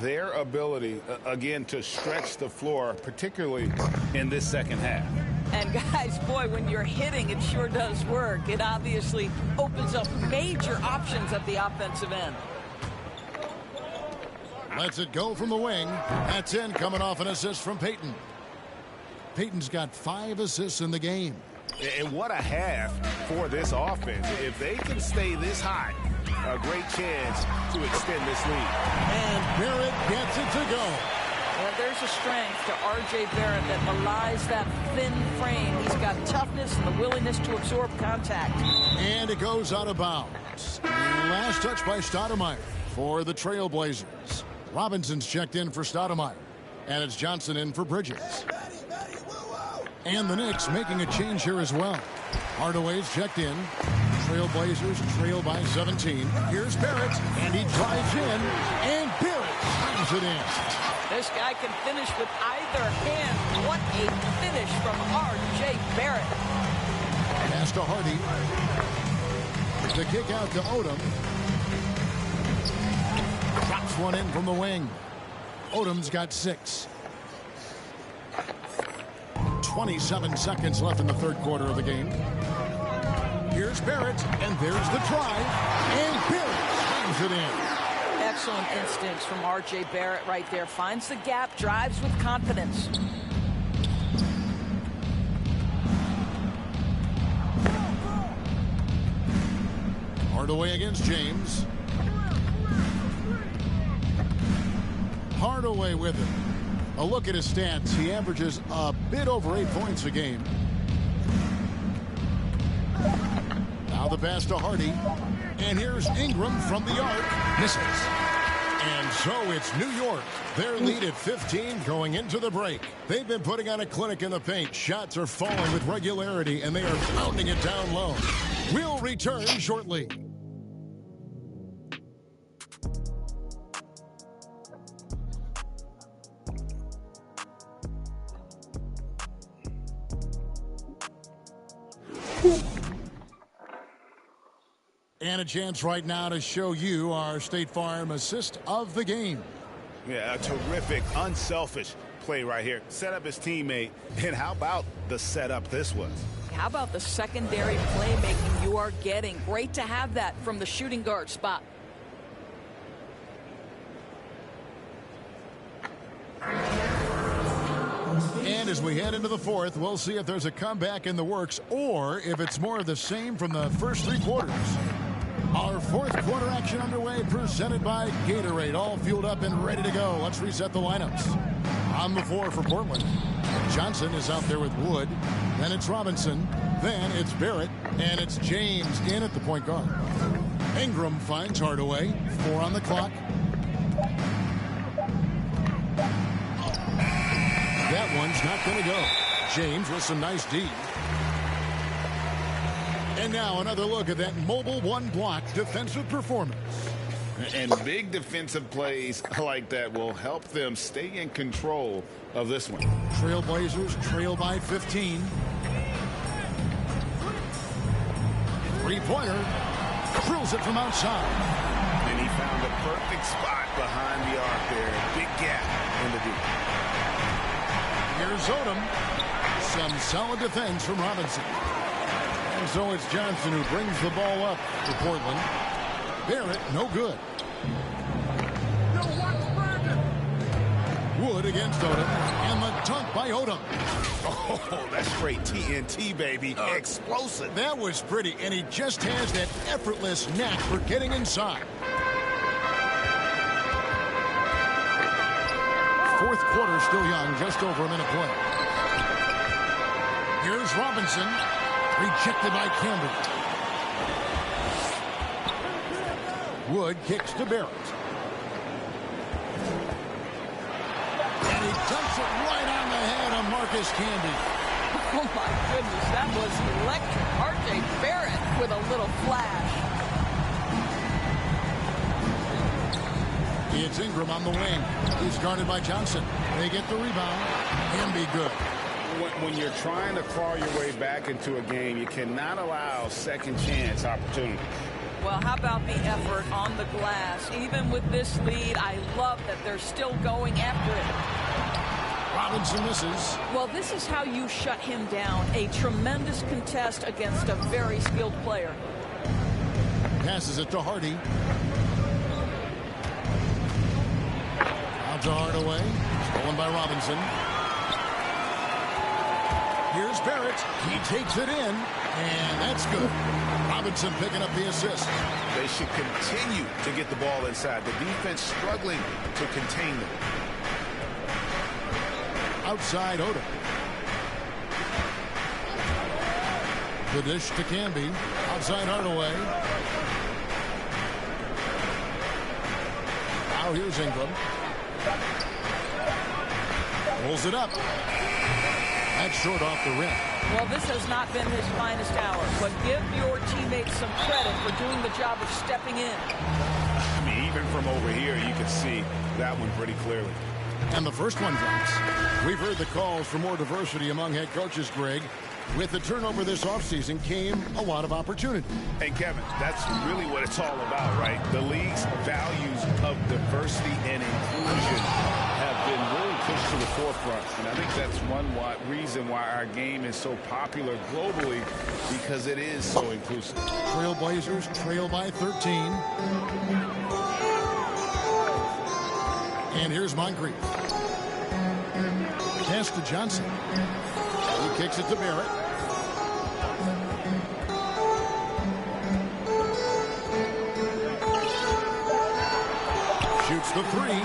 [SPEAKER 16] Their ability, again, to stretch the floor, particularly in this second half.
[SPEAKER 17] And guys, boy, when you're hitting, it sure does work. It obviously opens up major options at the offensive end.
[SPEAKER 10] Lets it go from the wing. That's in, coming off an assist from Payton. Payton's got 5 assists in the game.
[SPEAKER 16] And what a half for this offense. If they can stay this hot, a great chance to extend this lead.
[SPEAKER 10] And Barrett gets it to go.
[SPEAKER 17] Well, there's a strength to R.J. Barrett that belies that thin frame. He's got toughness and the willingness to absorb contact.
[SPEAKER 10] And it goes out of bounds. Last touch by Stoudemire for the Trailblazers. Robinson's checked in for Stoudemire. And it's Johnson in for Bridges. And the Knicks making a change here as well. Hardaway's checked in. Trailblazers trail by 17. Here's Barrett, and he drives in, and Barrett slams it in.
[SPEAKER 17] This guy can finish with either hand. What a finish from R.J. Barrett.
[SPEAKER 10] Pass to Hardy. The kick out to Odom. Drops one in from the wing. Odom's got 6. 27 seconds left in the 3rd quarter of the game. Here's Barrett, and there's the try, and Barrett slams it in.
[SPEAKER 17] Excellent instincts from R.J. Barrett right there. Finds the gap, drives with confidence.
[SPEAKER 10] Hardaway against James. Hardaway with it. A look at his stats. He averages a bit over 8 points a game. Now the pass to Hardy. And here's Ingram from the arc. Misses. And so it's New York. Their lead at 15 going into the break. They've been putting on a clinic in the paint. Shots are falling with regularity, and they are pounding it down low. We'll return shortly. And a chance right now to show you our State Farm assist of the game.
[SPEAKER 16] Yeah, a terrific, unselfish play right here. Set up his teammate. And how about the setup this was?
[SPEAKER 17] How about the secondary playmaking you are getting? Great to have that from the shooting guard spot.
[SPEAKER 10] And as we head into the fourth, we'll see if there's a comeback in the works or if it's more of the same from the first 3 quarters. Our fourth quarter action underway, presented by Gatorade. All fueled up and ready to go. Let's reset the lineups. On the floor for Portland, Johnson is out there with Wood. Then it's Robinson. Then it's Barrett. And it's James in at the point guard. Ingram finds Hardaway. 4 on the clock. That one's not going to go. James with some nice D. And now another look at that mobile one-block defensive performance.
[SPEAKER 16] And big defensive plays like that will help them stay in control of this one.
[SPEAKER 10] Trailblazers trail by 15. 3-pointer. Drills it from outside.
[SPEAKER 16] And he found the perfect spot behind the arc there. Big gap in the deep.
[SPEAKER 10] Here's Odom. Some solid defense from Robinson. And so it's Johnson who brings the ball up for Portland. Barrett, no good. Wood against Odom. And the dunk by Odom.
[SPEAKER 16] Oh, that's straight TNT, baby. Explosive.
[SPEAKER 10] That was pretty, and he just has that effortless knack for getting inside. Fourth quarter still young, just over a minute play. Here's Robinson. Rejected by Campbell. Wood kicks to Barrett. And he dumps it right on the head of Marcus Camby.
[SPEAKER 17] Oh, my goodness. That was electric. R.J. Barrett with a little flash.
[SPEAKER 10] It's Ingram on the wing. He's guarded by Johnson. They get the rebound. Camby good.
[SPEAKER 16] When you're trying to claw your way back into a game, you cannot allow second chance opportunities.
[SPEAKER 17] Well, how about the effort on the glass? Even with this lead, I love that they're still going after it.
[SPEAKER 10] Robinson misses.
[SPEAKER 17] Well, this is how you shut him down. A tremendous contest against a very skilled player.
[SPEAKER 10] Passes it to Hardy. Out to Hardaway. Stolen by Robinson. Here's Barrett. He takes it in, and that's good. Robinson picking up the assist.
[SPEAKER 16] They should continue to get the ball inside. The defense struggling to contain them.
[SPEAKER 10] Outside Odom. The dish to Camby. Outside Hardaway. Now here's Ingram. Pulls it up. That's short off the rim.
[SPEAKER 17] Well, this has not been his finest hour, but give your teammates some credit for doing the job of stepping in.
[SPEAKER 16] I mean, even from over here, you can see that one pretty clearly.
[SPEAKER 10] And the first one drops. We've heard the calls for more diversity among head coaches, Greg. With the turnover this offseason came a lot of opportunity.
[SPEAKER 16] And Kevin, that's really what it's all about, right? The league's values of diversity and inclusion have been really pushed to the forefront. And I think that's one reason why our game is so popular globally, because it is so inclusive.
[SPEAKER 10] Trailblazers trail by 13. And here's Moncrief. Pass to Johnson. He kicks it to Barrett. Shoots the three.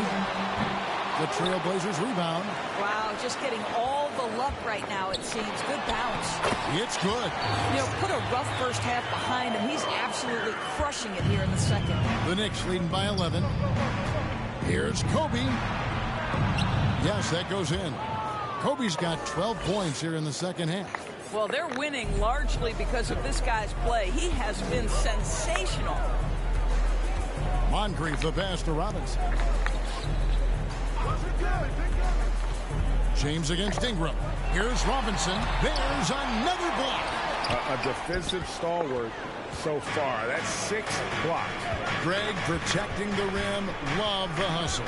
[SPEAKER 10] The Trailblazers rebound.
[SPEAKER 17] Wow, just getting all the luck right now, it seems. Good bounce.
[SPEAKER 10] It's good.
[SPEAKER 17] You know, put a rough first half behind him. He's absolutely crushing it here in the second.
[SPEAKER 10] The Knicks leading by 11. Here's Kobe. Yes, that goes in. Kobe's got 12 points here in the second half.
[SPEAKER 17] Well, they're winning largely because of this guy's play. He has been sensational.
[SPEAKER 10] Moncrief the pass to Robinson. James against Ingram. Here's Robinson. There's another block.
[SPEAKER 8] A defensive stalwart so far. That's 6 blocks.
[SPEAKER 10] Greg protecting the rim. Love the hustle.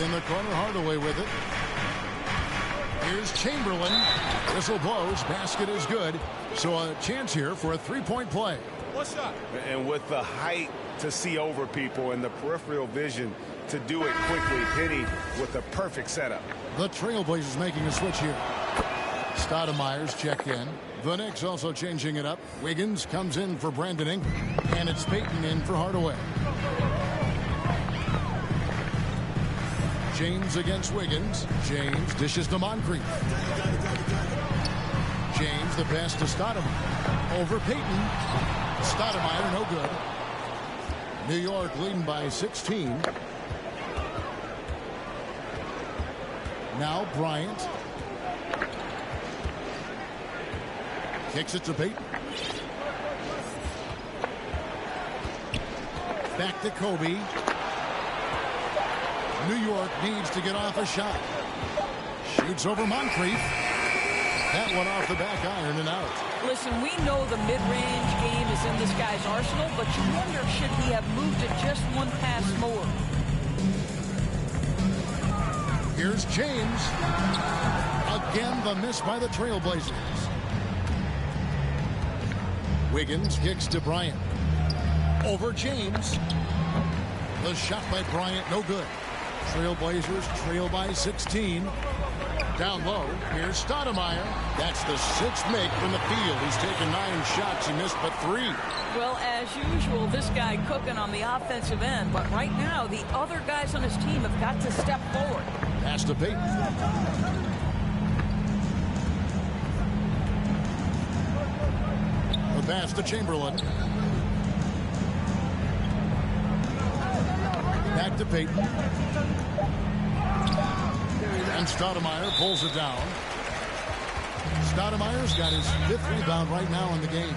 [SPEAKER 10] In the corner, Hardaway with it. Here's Chamberlain. Whistle blows. Basket is good. So a chance here for a three-point play.
[SPEAKER 8] What's up? And with the height to see over people and the peripheral vision to do it quickly, Penny with the perfect setup.
[SPEAKER 10] The Trailblazers making a switch here. Stoudemire's checked in. The Knicks also changing it up. Wiggins comes in for Brandon Ingram. And it's Payton in for Hardaway. James against Wiggins. James dishes to Moncrief. James the pass to Stoudemire. Over Payton. Stoudemire no good. New York leading by 16. Now Bryant. Kicks it to Payton. Back to Kobe. New York needs to get off a shot. Shoots over Moncrief. That one off the back iron and out.
[SPEAKER 17] Listen, we know the mid-range game is in this guy's arsenal, but you wonder, should he have moved it just one pass more?
[SPEAKER 10] Here's James. Again, the miss by the Trailblazers. Wiggins kicks to Bryant. Over James. The shot by Bryant, no good. Trailblazers trail by 16. Down low, here's Stoudemire. That's the 6th make from the field. He's taken 9 shots. He missed but 3.
[SPEAKER 17] Well, as usual, this guy cooking on the offensive end. But right now, the other guys on his team have got to step forward.
[SPEAKER 10] Pass to Payton. The pass to Chamberlain. Back to Payton. And Stoudemire pulls it down. Stoudemire's got his 5th rebound right now in the game.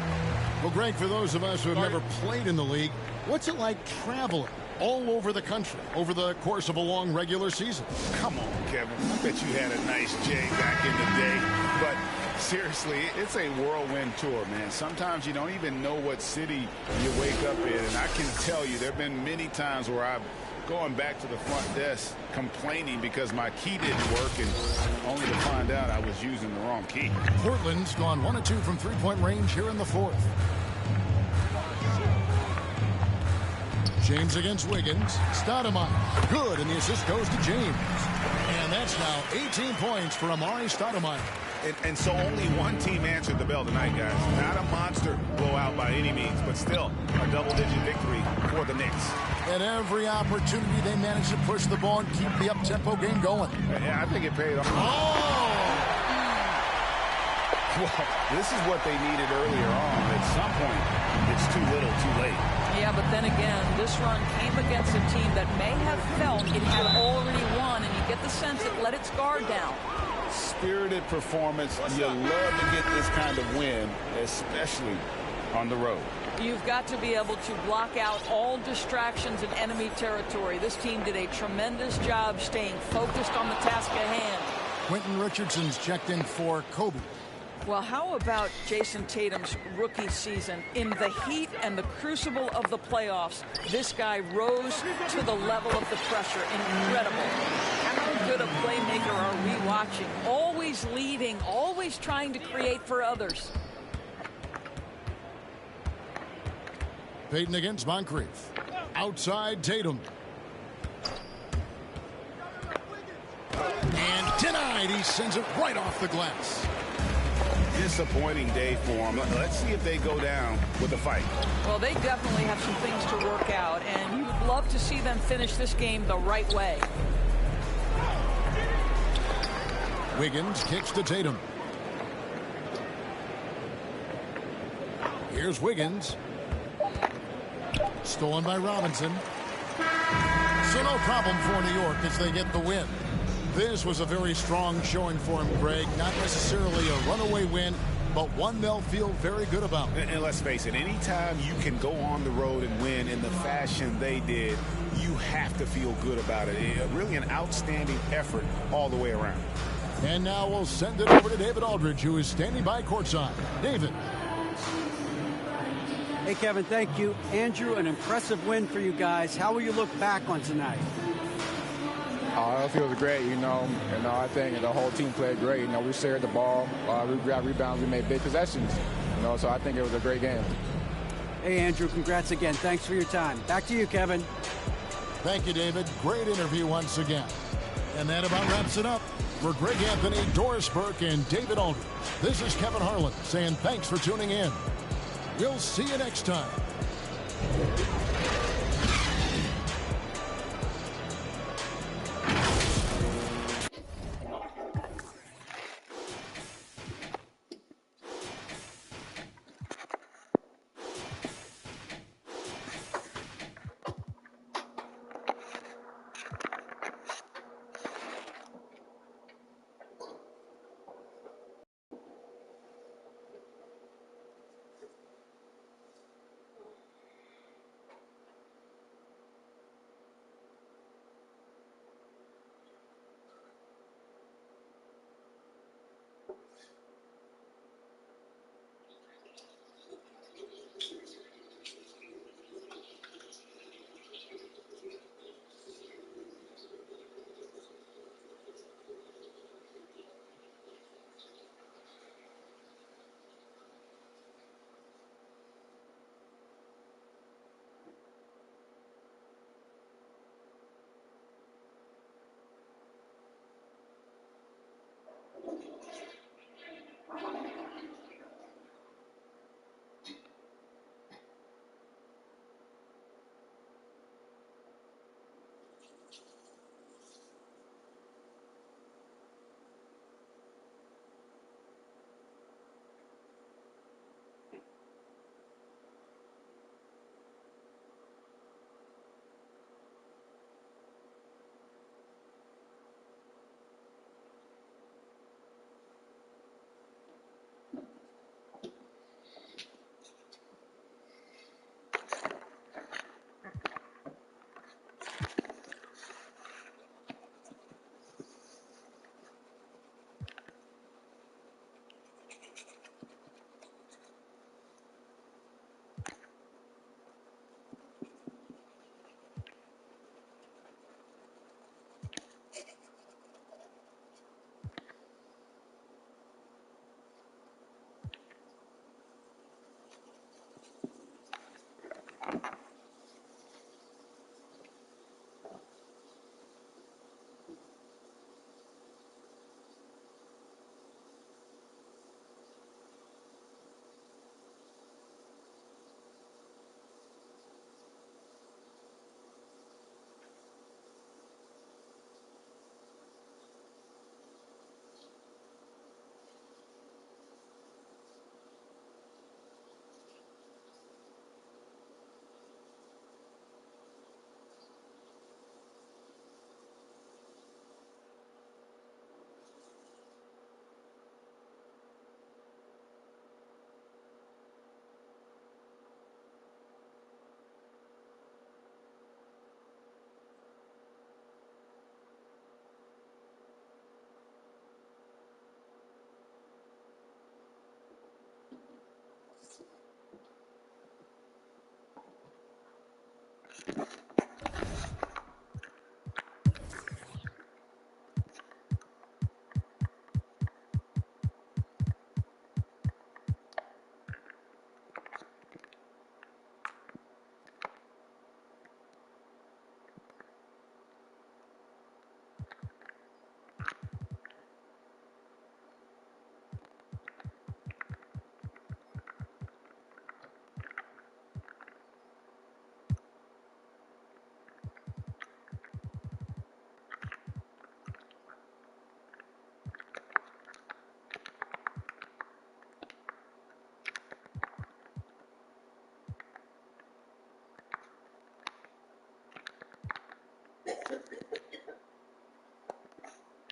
[SPEAKER 10] Well, Greg, for those of us who have never played in the league, what's it like traveling all over the country over the course of a long regular season?
[SPEAKER 8] Come on, Kevin. I bet you had a nice J back in the day. But seriously, it's a whirlwind tour, man. Sometimes you don't even know what city you wake up in. And I can tell you there have been many times where I've going back to the front desk complaining because my key didn't work, and only to find out I was using the wrong key.
[SPEAKER 10] Portland's gone 1 of 2 from three-point range here in the 4th. James against Wiggins. Stoudemire. Good, and the assist goes to James. And that's now 18 points for Amari Stoudemire.
[SPEAKER 8] And so only one team answered the bell tonight, guys. Not a monster blowout by any means, but still a double-digit victory for the Knicks.
[SPEAKER 10] At every opportunity, they managed to push the ball and keep the up-tempo game going.
[SPEAKER 8] Yeah, I think it paid off.
[SPEAKER 10] Oh!
[SPEAKER 8] Well, this is what they needed earlier on. At some point, it's too little, too late.
[SPEAKER 17] Yeah, but then again, this run came against a team that may have felt it had already won, and you get the sense it let its guard down.
[SPEAKER 8] Spirited performance. You love to get this kind of win, especially on the road.
[SPEAKER 17] You've got to be able to block out all distractions in enemy territory. This team did a tremendous job staying focused on the task at hand.
[SPEAKER 10] Quentin Richardson's checked in for Kobe.
[SPEAKER 17] Well, how about Jason Tatum's rookie season? In the heat and the crucible of the playoffs, this guy rose to the level of the pressure. Incredible. How good a playmaker are we watching? Always leading, always trying to create for others.
[SPEAKER 10] Payton against Moncrief. Outside Tatum. And denied. He sends it right off the glass.
[SPEAKER 8] Disappointing day for them. Let's see if they go down with a fight.
[SPEAKER 17] Well, they definitely have some things to work out, and you would love to see them finish this game the right way.
[SPEAKER 10] Wiggins kicks to Tatum. Here's Wiggins. Stolen by Robinson. So no problem for New York as they get the win. This was a very strong showing for him, Greg. Not necessarily a runaway win, but one they'll feel very good about.
[SPEAKER 8] And let's face it, anytime you can go on the road and win in the fashion they did, you have to feel good about it. Really an outstanding effort all the way around.
[SPEAKER 10] And now we'll send it over to David Aldridge, who is standing by courtside. David.
[SPEAKER 15] Hey, Kevin, thank you. Andrew, an impressive win for you guys. How will you look back on tonight?
[SPEAKER 19] It feels great, I think the whole team played great. We shared the ball, we got rebounds, we made big possessions, so I think it was a great game.
[SPEAKER 15] Hey, Andrew, congrats again. Thanks for your time. Back to you, Kevin.
[SPEAKER 10] Thank you, David. Great interview once again. And that about wraps it up. For Greg Anthony, Doris Burke, and David Aldridge, this is Kevin Harlan saying thanks for tuning in. We'll see you next time